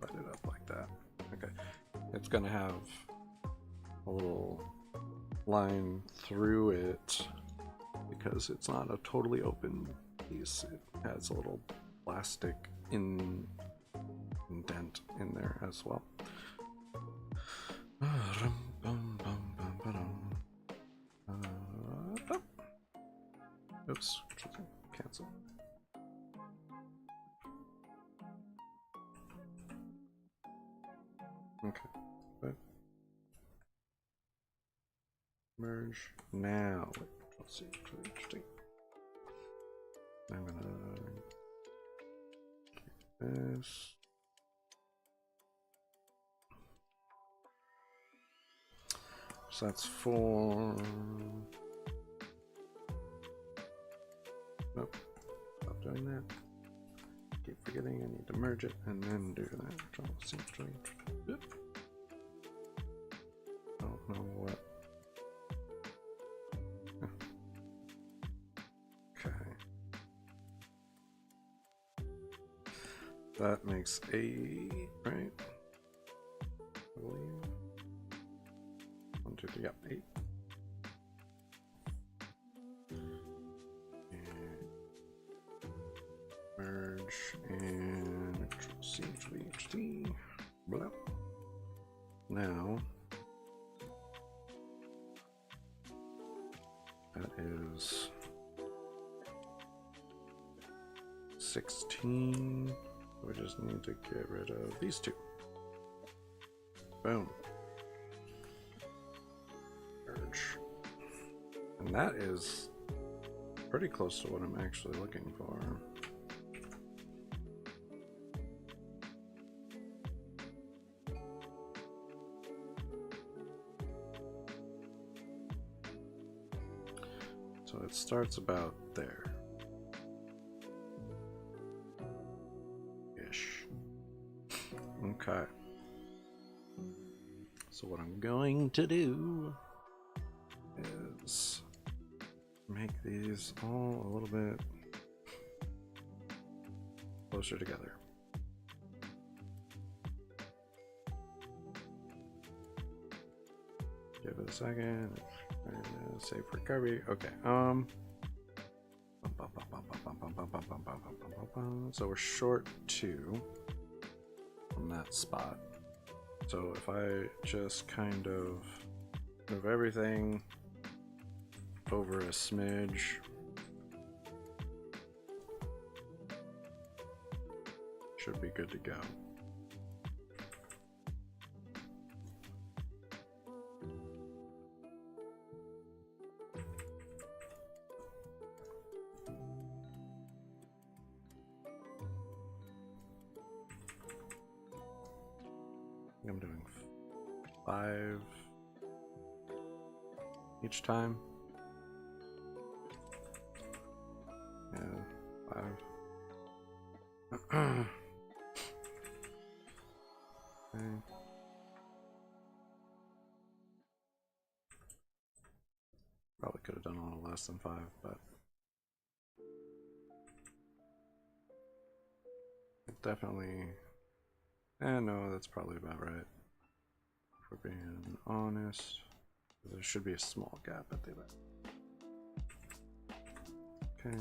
Light it up like that. Okay. It's gonna have a little line through it because it's not a totally open piece. It has a little plastic indent in there as well. Oops, cancel. Okay, but merge now. Let's see, it's really interesting. I'm gonna keep this. So that's 4. Nope, stop doing that. Keep forgetting I need to merge it and then do that. Yep. I don't know what. Okay. That makes 8, right? I believe. 1, 2, 3, yep, 8. Merge and Control-C, blah. Now that is 16. We just need to get rid of these 2. Boom. Merge. And that is pretty close to what I'm actually looking for. So it starts about there. Ish. Okay. So what I'm going to do is make these all a little bit closer together. Give it a second. Save recovery. Okay. So we're short 2 from that spot. So if I just kind of move everything over a smidge, should be good to go. I'm doing 5 each time. Yeah, 5. Okay. Probably could have done a little less than 5, but definitely. No, that's probably about right. If we're being honest, there should be a small gap at the end. Okay.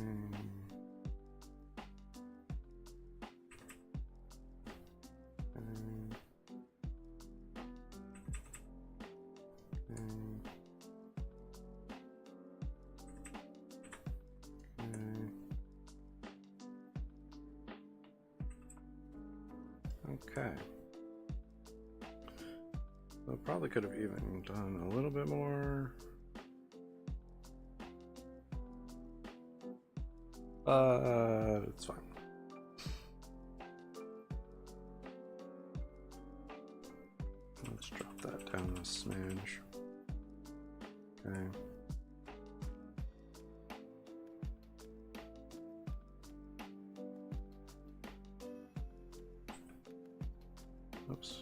Okay. So probably could have even done a little bit more. It's fine. Let's drop that down a smidge. Okay. Oops.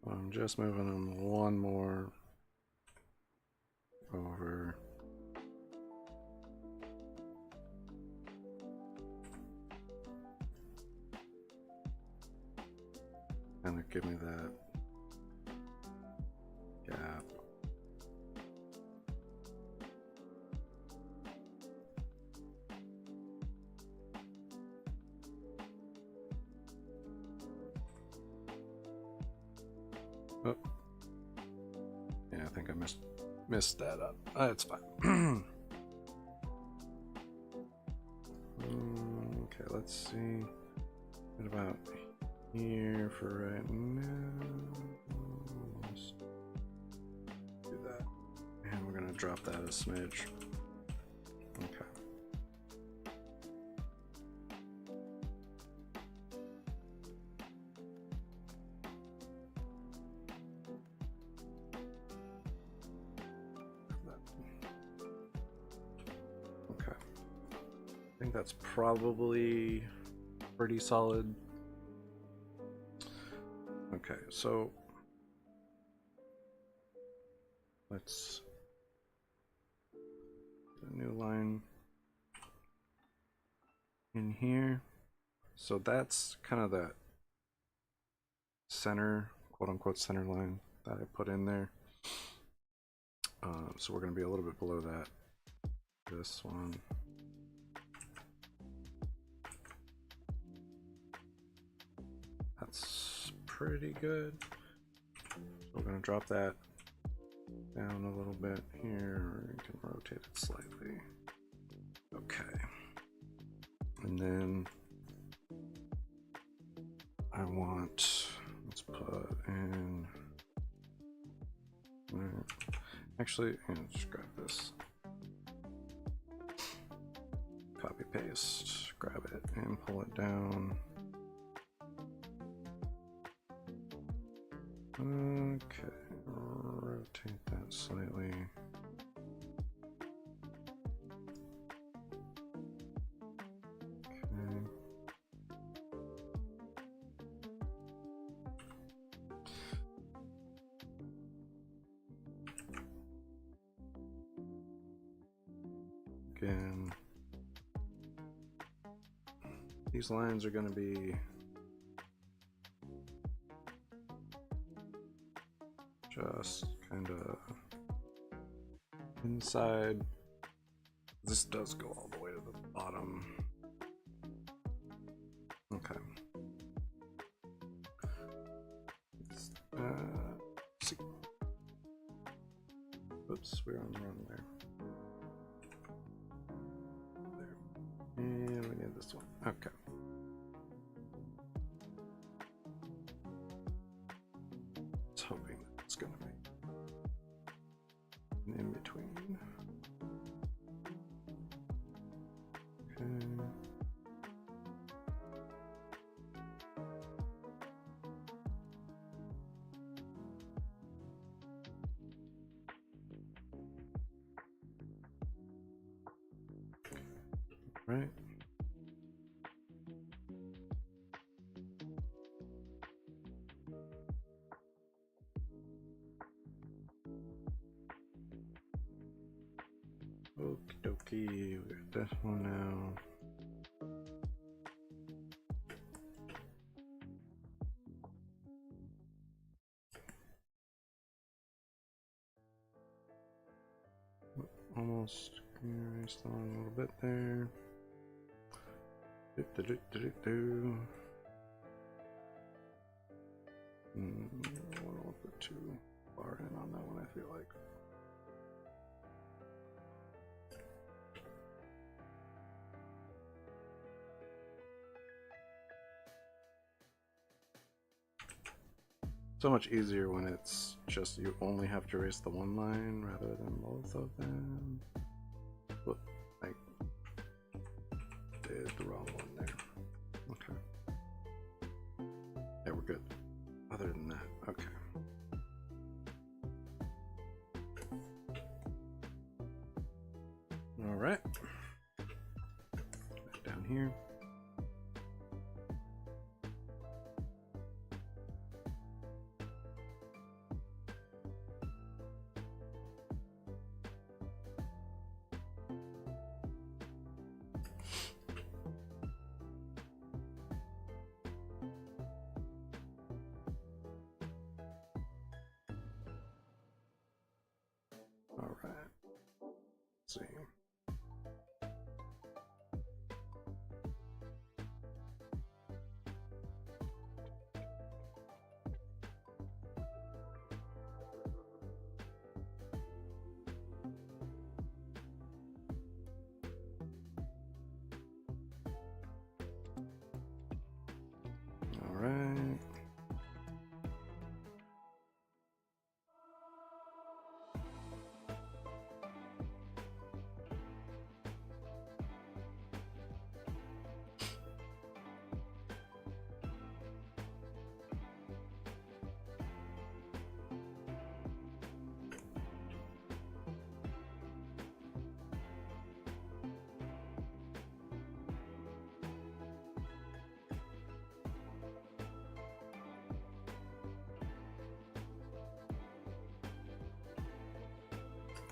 So I'm just moving them one more over. Kind of give me that gap. Oh. Yeah, I think I missed that up. It's fine. Okay, let's see. What about here for right now? Let's do that. And we're gonna drop that a smidge. Okay. Okay. I think that's probably pretty solid. Okay, so let's get a new line in here. So that's kind of that center, quote unquote, center line that I put in there. So we're going to be a little bit below that. This one. That's pretty good. So we're going to drop that down a little bit here. You can rotate it slightly. Okay. And then I want, let's put in, actually, just grab this. Copy paste, grab it and pull it down. Okay, rotate that slightly. Okay. Again, these lines are going to be just kind of inside. This does go all the way to the bottom. Okay. Let's see. Oops, we're on the wrong there. There. And we need this one. Okay. It's hoping that it's going to be an in between. Okay. Right. Okie dokie, we got this one now. Almost erased on a little bit there. I don't want to put too far in on that one, I feel like. So much easier when it's just you only have to erase the one line rather than both of them. Whoop, I did the wrong one there. Okay. Yeah, we're good. Other than that, okay. All right. Back down here. All right. Let's see. All right.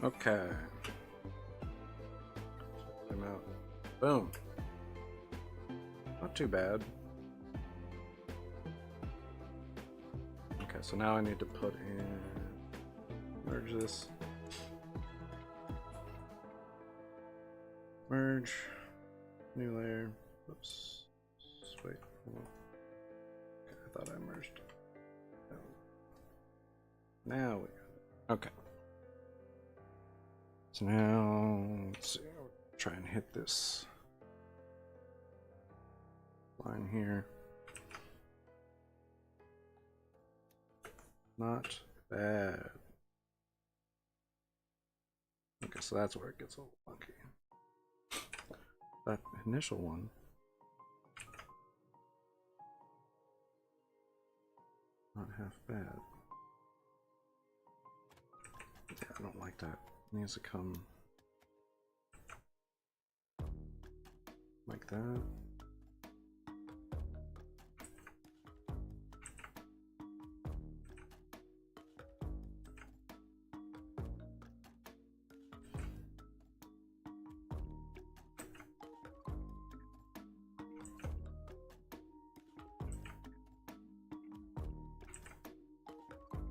Okay. Zoom out. Boom. Not too bad. Okay, so now I need to put in, merge this. Merge, new layer. Oops. Wait. Hold on. Okay, I thought I merged. No. Now we got it. Okay. So now, let's see, I'll try and hit this line here. Not bad. Okay, so that's where it gets a little funky. That initial one. Not half bad. Yeah, I don't like that. It needs to come like that.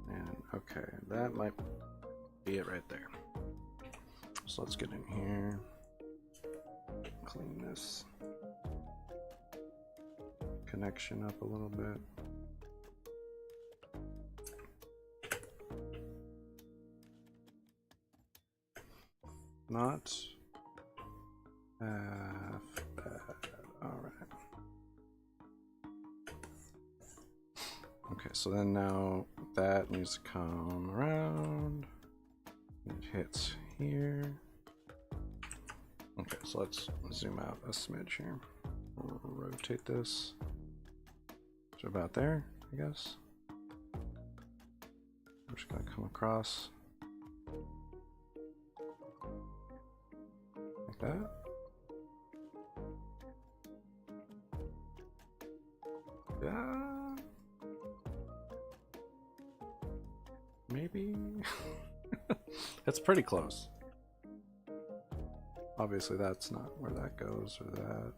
And okay, that might be it right there. So let's get in here, clean this connection up a little bit. Not half bad. All right. Okay, so then now that needs to come around. It hits here. Okay, so let's zoom out a smidge here. We'll rotate this to about there, I guess. I'm just gonna come across like that. Yeah. Maybe. It's pretty close. Obviously that's not where that goes or that.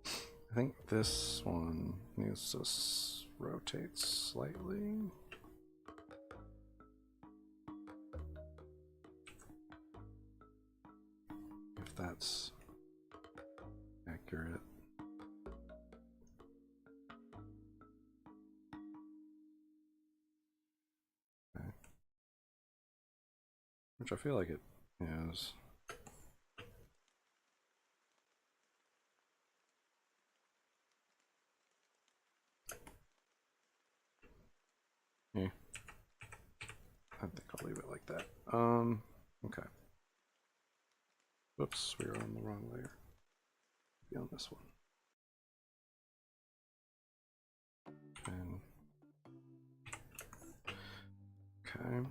I think this one needs to rotate slightly. If that's accurate. Okay. Which I feel like it is. Yeah. I think I'll leave it like that. Okay. Whoops, we were on the wrong layer. Be on this one. And okay.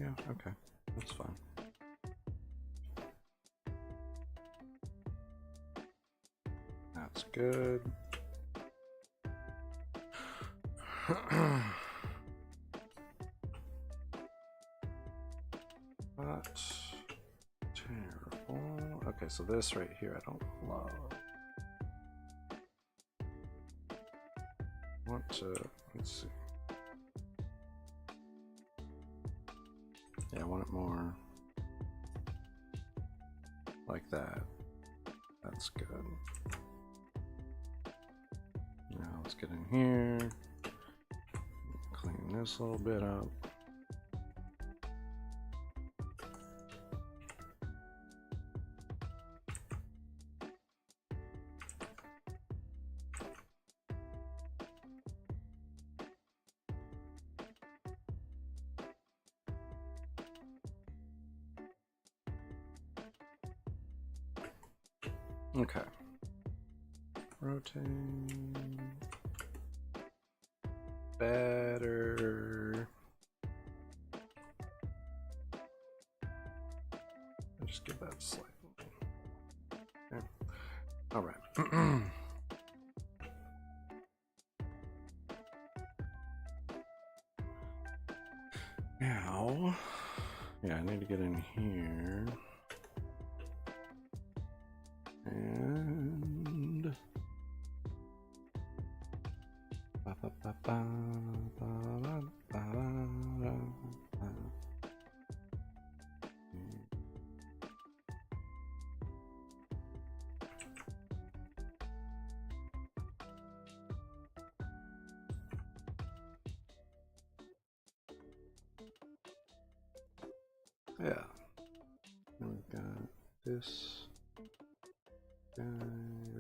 Yeah, okay. That's fine. That's good. Not terrible. Okay, so this right here I don't love. I want to, let's see. Yeah, I want it more like that. That's good. Now let's get in here. Clean this a little bit up. Okay. Rotate. Better. I'll just give that slightly. Okay. All right. Now, yeah, I need to get in here. And Yeah. And we've got this guy.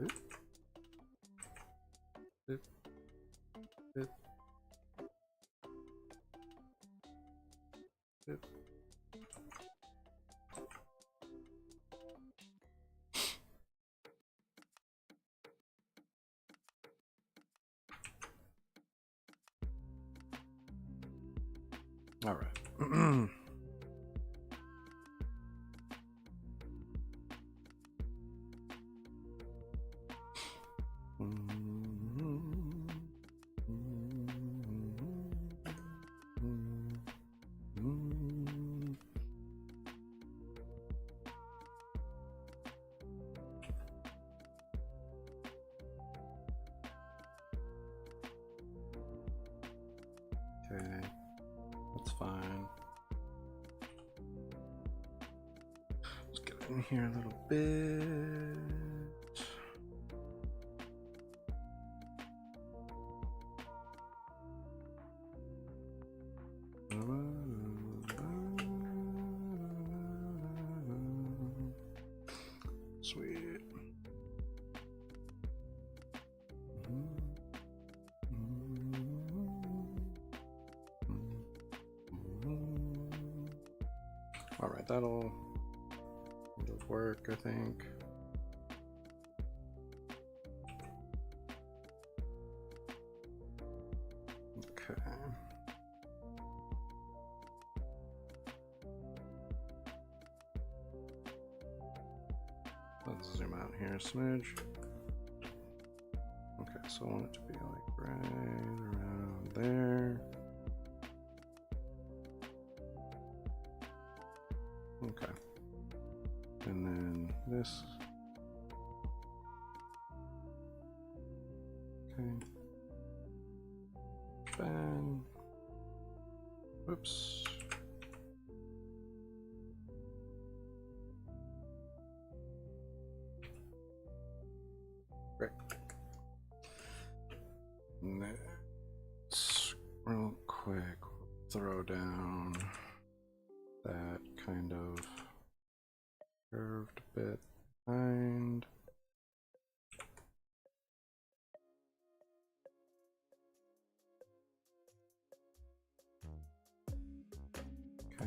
Oop. Oop. Oop. Oop. All right. Okay, that's fine. Let's get in here a little bit. Sweet. All right, that'll work, I think. Okay. Let's zoom out here a smidge. Okay, so I want it to be like right around there. Okay. And then this. Okay. Bang. Whoops. Great. Next, real quick, throw down that kind of curved bit behind. Okay.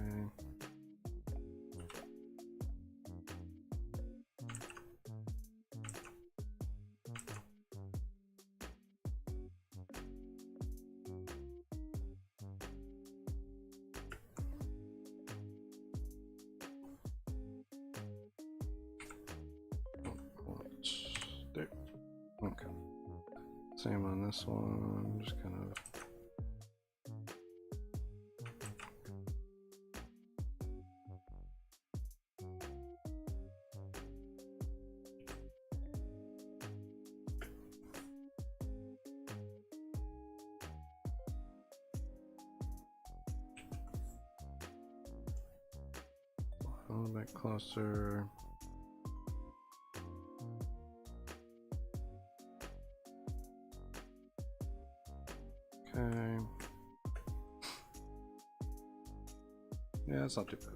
There. Okay. Same on this one, just kind of. A little bit closer. Okay. Yeah, it's not too bad.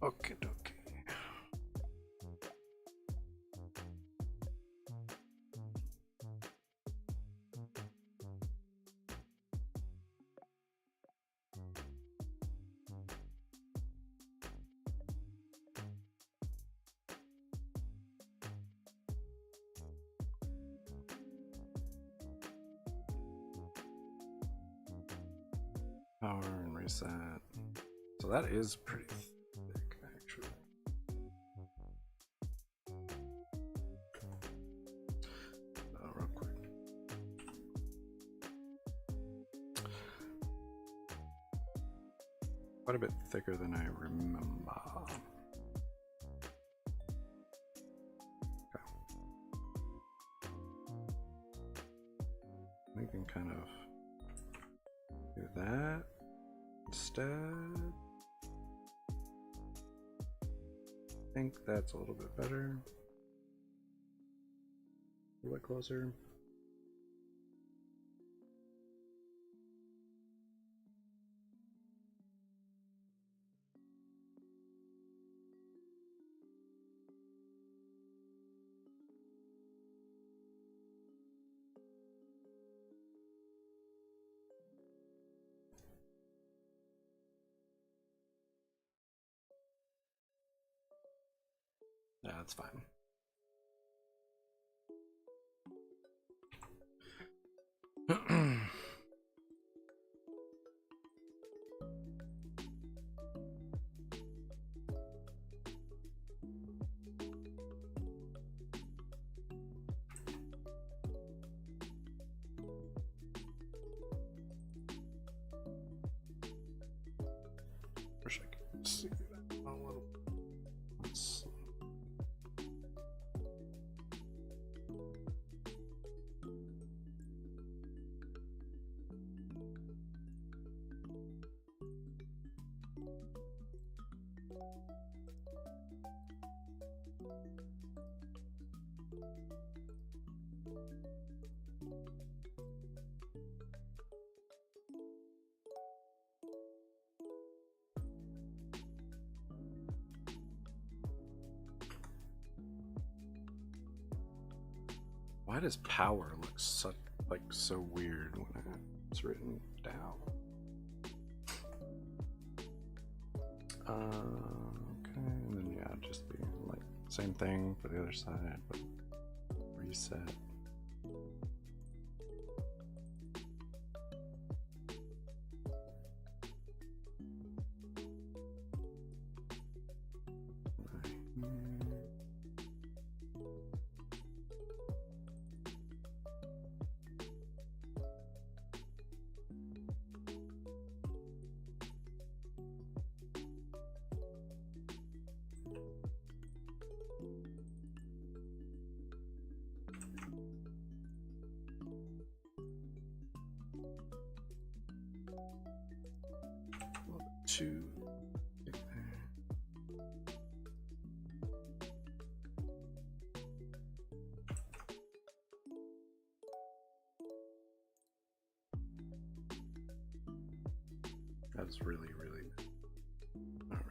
Okay, dokie. Power and reset. So that is pretty thick, actually. Real quick. Quite a bit thicker than I remember. Okay. We can kind of do that instead. I think that's a little bit better. A little bit closer. That's fine. Wish I could see that a little. Let's... Why does power look such like so weird when it's written down? Okay, and then yeah, just be like same thing for the other side, but reset. Two. That's really, really all right.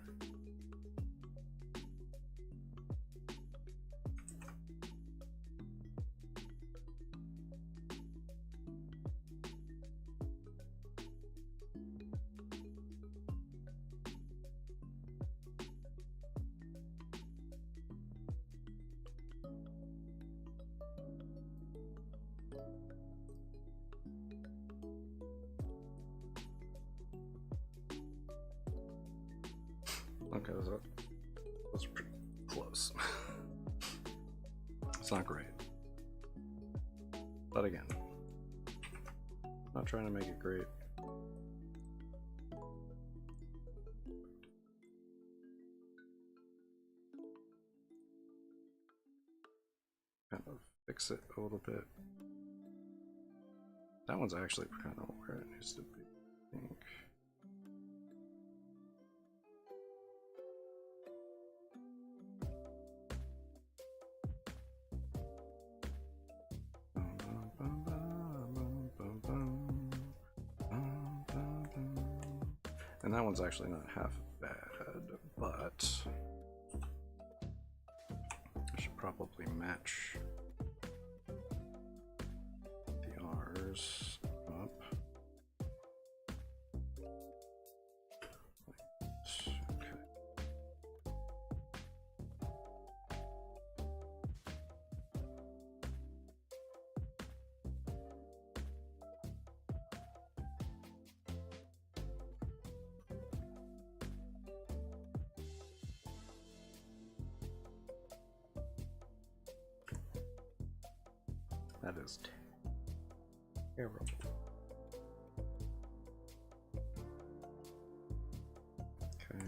Okay, that's pretty close. It's not great. But again, not trying to make it great. Kind of fix it a little bit. That one's actually kind of where it needs to be, I think. And that one's actually not half bad, but I should probably match the R's up. Okay. That is terrible. Okay.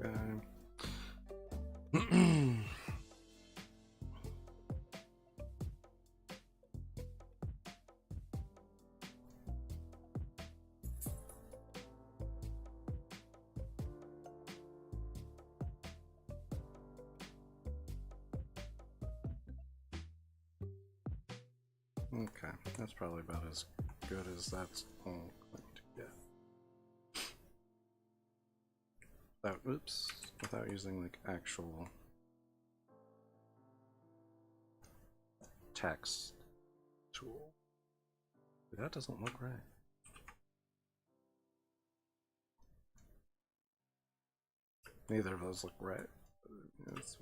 Okay. Okay, that's probably about as good as that's all going to get. Without using like actual text tool. That doesn't look right. Neither of those look right. It's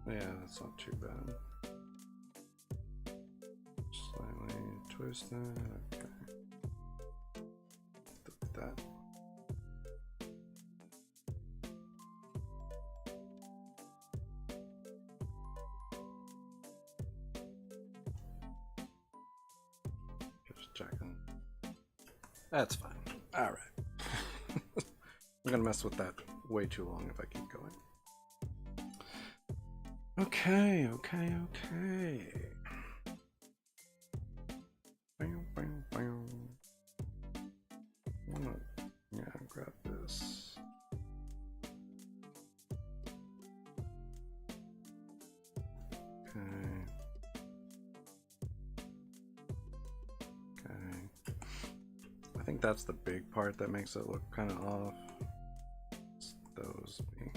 yeah, that's not too bad. Slightly twist that. Okay. Delete that. Just checking. That's fine. All right. I'm gonna mess with that way too long if I keep going. Okay. Yeah, grab this. Okay. I think that's the big part that makes it look kind of off. It's those being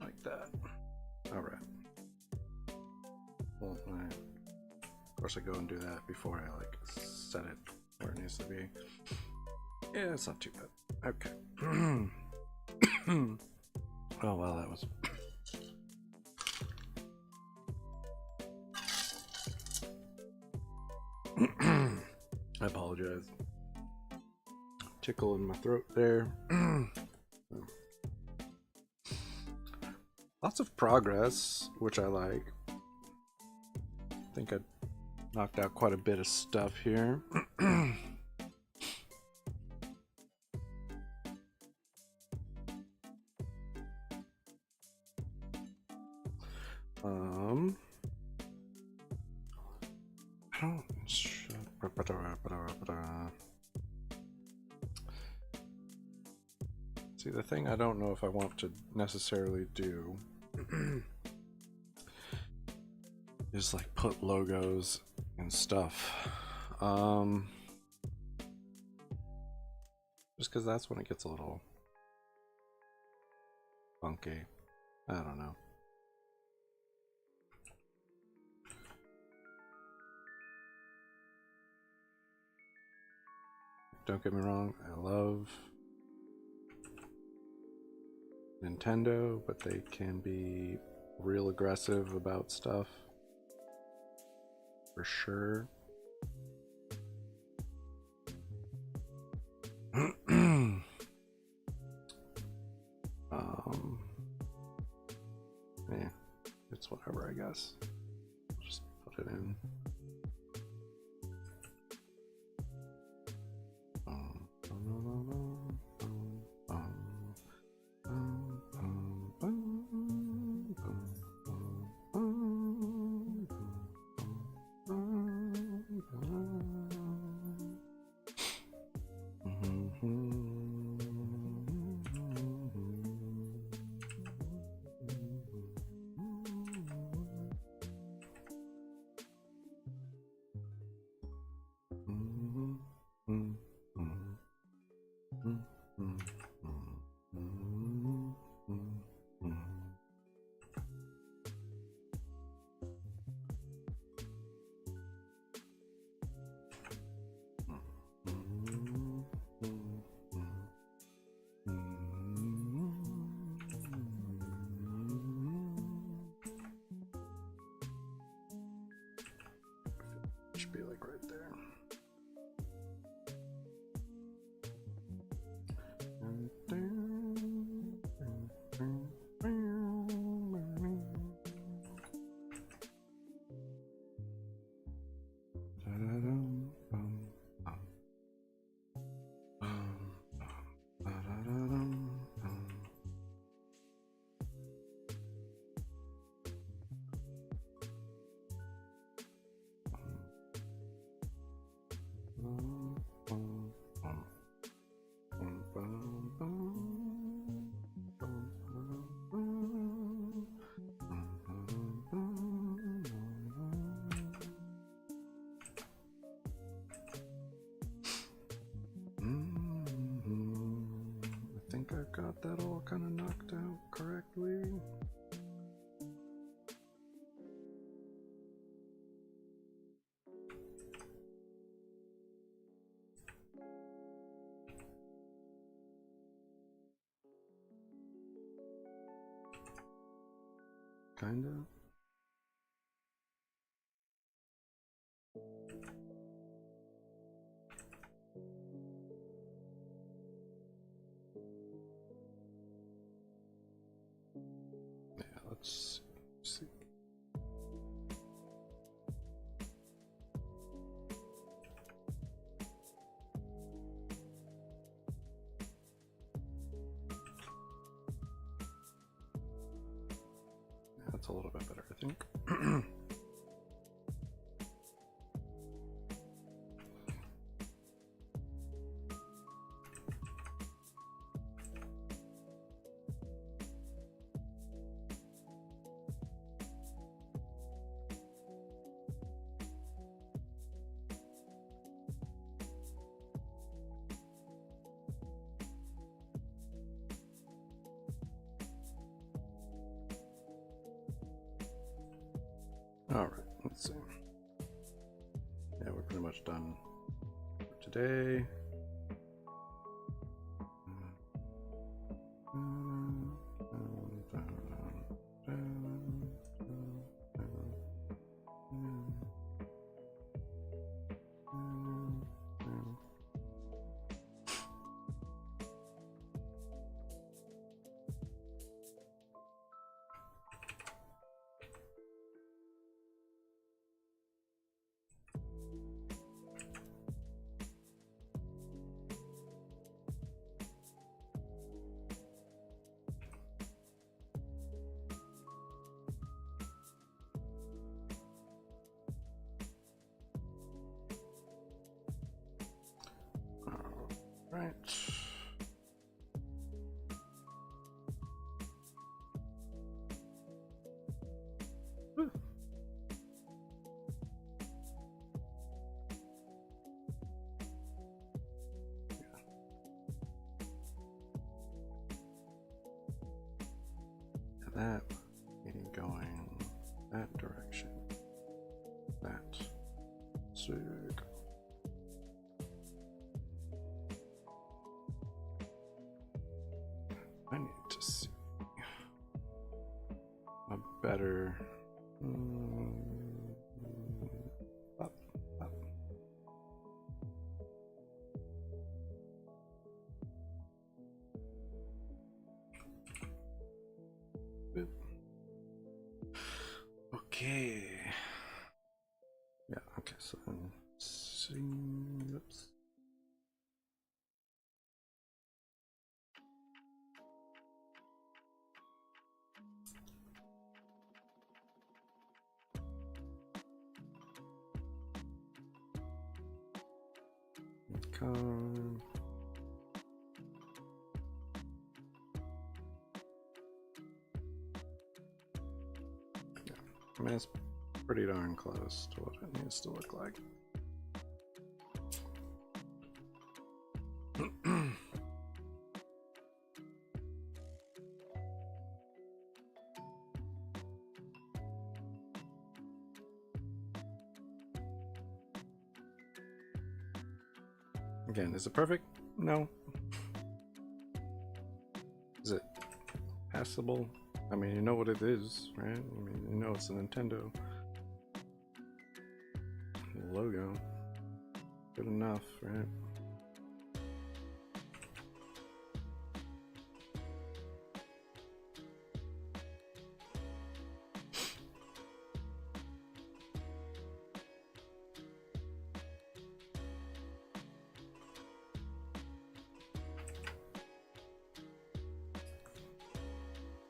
like that. All right. Well, of course I go and do that before I like set it where it needs to be. Yeah, it's not too bad. Okay. Oh well, that was. I apologize. Tickle in my throat there. Lots of progress, which I like. I think I knocked out quite a bit of stuff here. See, the thing I don't know if I want to necessarily do is like put logos and stuff. Just because that's when it gets a little funky. I don't know. Don't get me wrong, I love Nintendo, but they can be real aggressive about stuff. For sure. Yeah, it's whatever, I guess. Just put it in. Kinda. Yeah, let's see. That's a little bit better, I think. All right, let's see. Yeah, we're pretty much done for today. Right. Whew. Yeah. That getting going that direction. That sick. I need to see a better up, up. Boop. Okay. Yeah, okay, so then see, oops. Come. Yeah, I mean, it's pretty darn close to what it needs to look like. Again, is it perfect? No. Is it passable? I mean, you know what it is, right? I mean, you know it's a Nintendo logo. Good enough, right?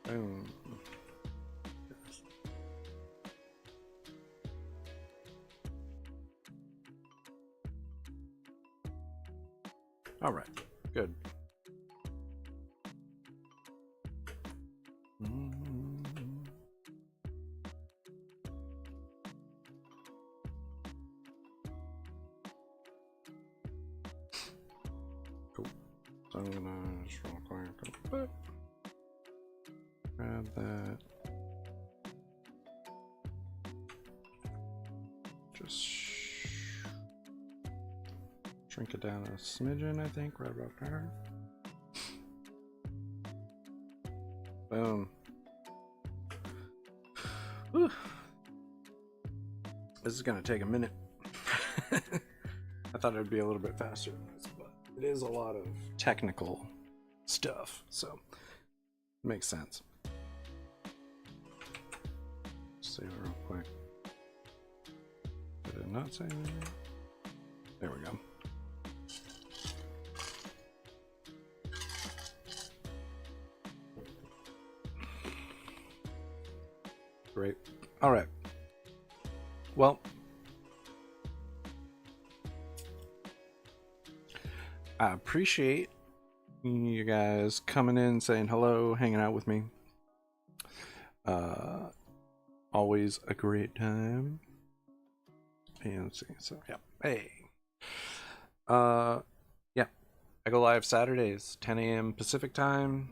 Boom. All right, good. Cool. So I'm gonna just roll quick. Grab that. Just shrink it down a smidgen, I think, right about there. Boom. Whew. This is gonna take a minute. I thought it would be a little bit faster than this, but it is a lot of technical stuff, so it makes sense. Save it real quick. Did it not save it? There we go. Great. All right. Well, I appreciate you guys coming in, saying hello, hanging out with me. Always a great time. And let's see. So yeah. Hey. Yeah. I go live Saturdays, 10 a.m. Pacific time.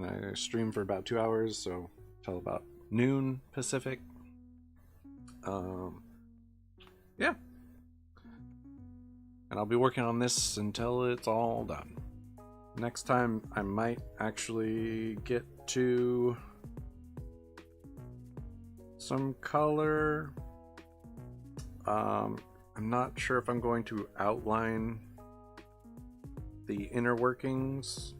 I stream for about 2 hours, so till about noon Pacific. Yeah. And I'll be working on this until it's all done. Next time I might actually get to some color. I'm not sure if I'm going to outline the inner workings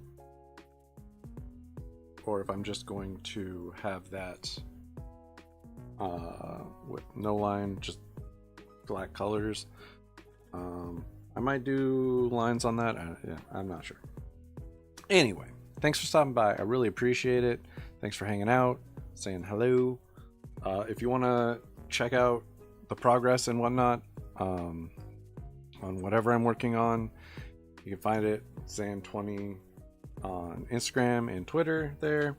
or if I'm just going to have that with no line, just black colors. I might do lines on that. Yeah, I'm not sure. Anyway, thanks for stopping by. I really appreciate it. Thanks for hanging out, saying hello. If you want to check out the progress and whatnot on whatever I'm working on, you can find it Zann20 on Instagram and Twitter there.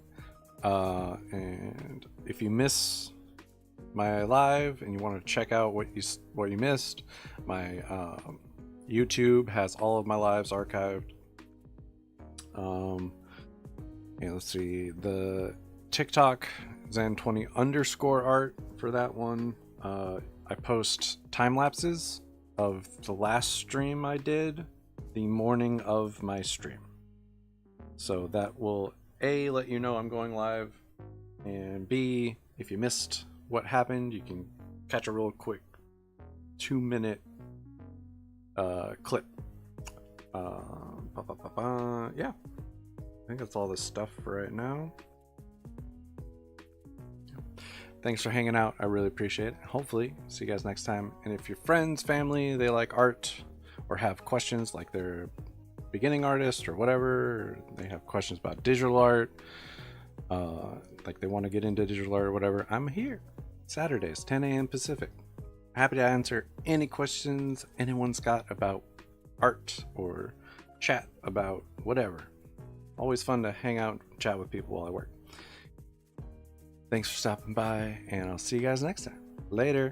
And if you miss my live and you want to check out what you missed, my YouTube has all of my lives archived. And let's see, the TikTok Zann20_art for that one. I post time lapses of the last stream I did the morning of my stream, so that will A, let you know I'm going live, and B, if you missed what happened, you can catch a real quick 2-minute clip. Yeah, I think that's all the stuff for right now. Thanks for hanging out. I really appreciate it. Hopefully see you guys next time. And if your friends, family, they like art or have questions, like they're beginning artist or whatever, they have questions about digital art, like they want to get into digital art or whatever, I'm here Saturdays, 10 a.m. Pacific. Happy to answer any questions anyone's got about art or chat about whatever. Always fun to hang out and chat with people while I work. Thanks for stopping by, and I'll see you guys next time. Later.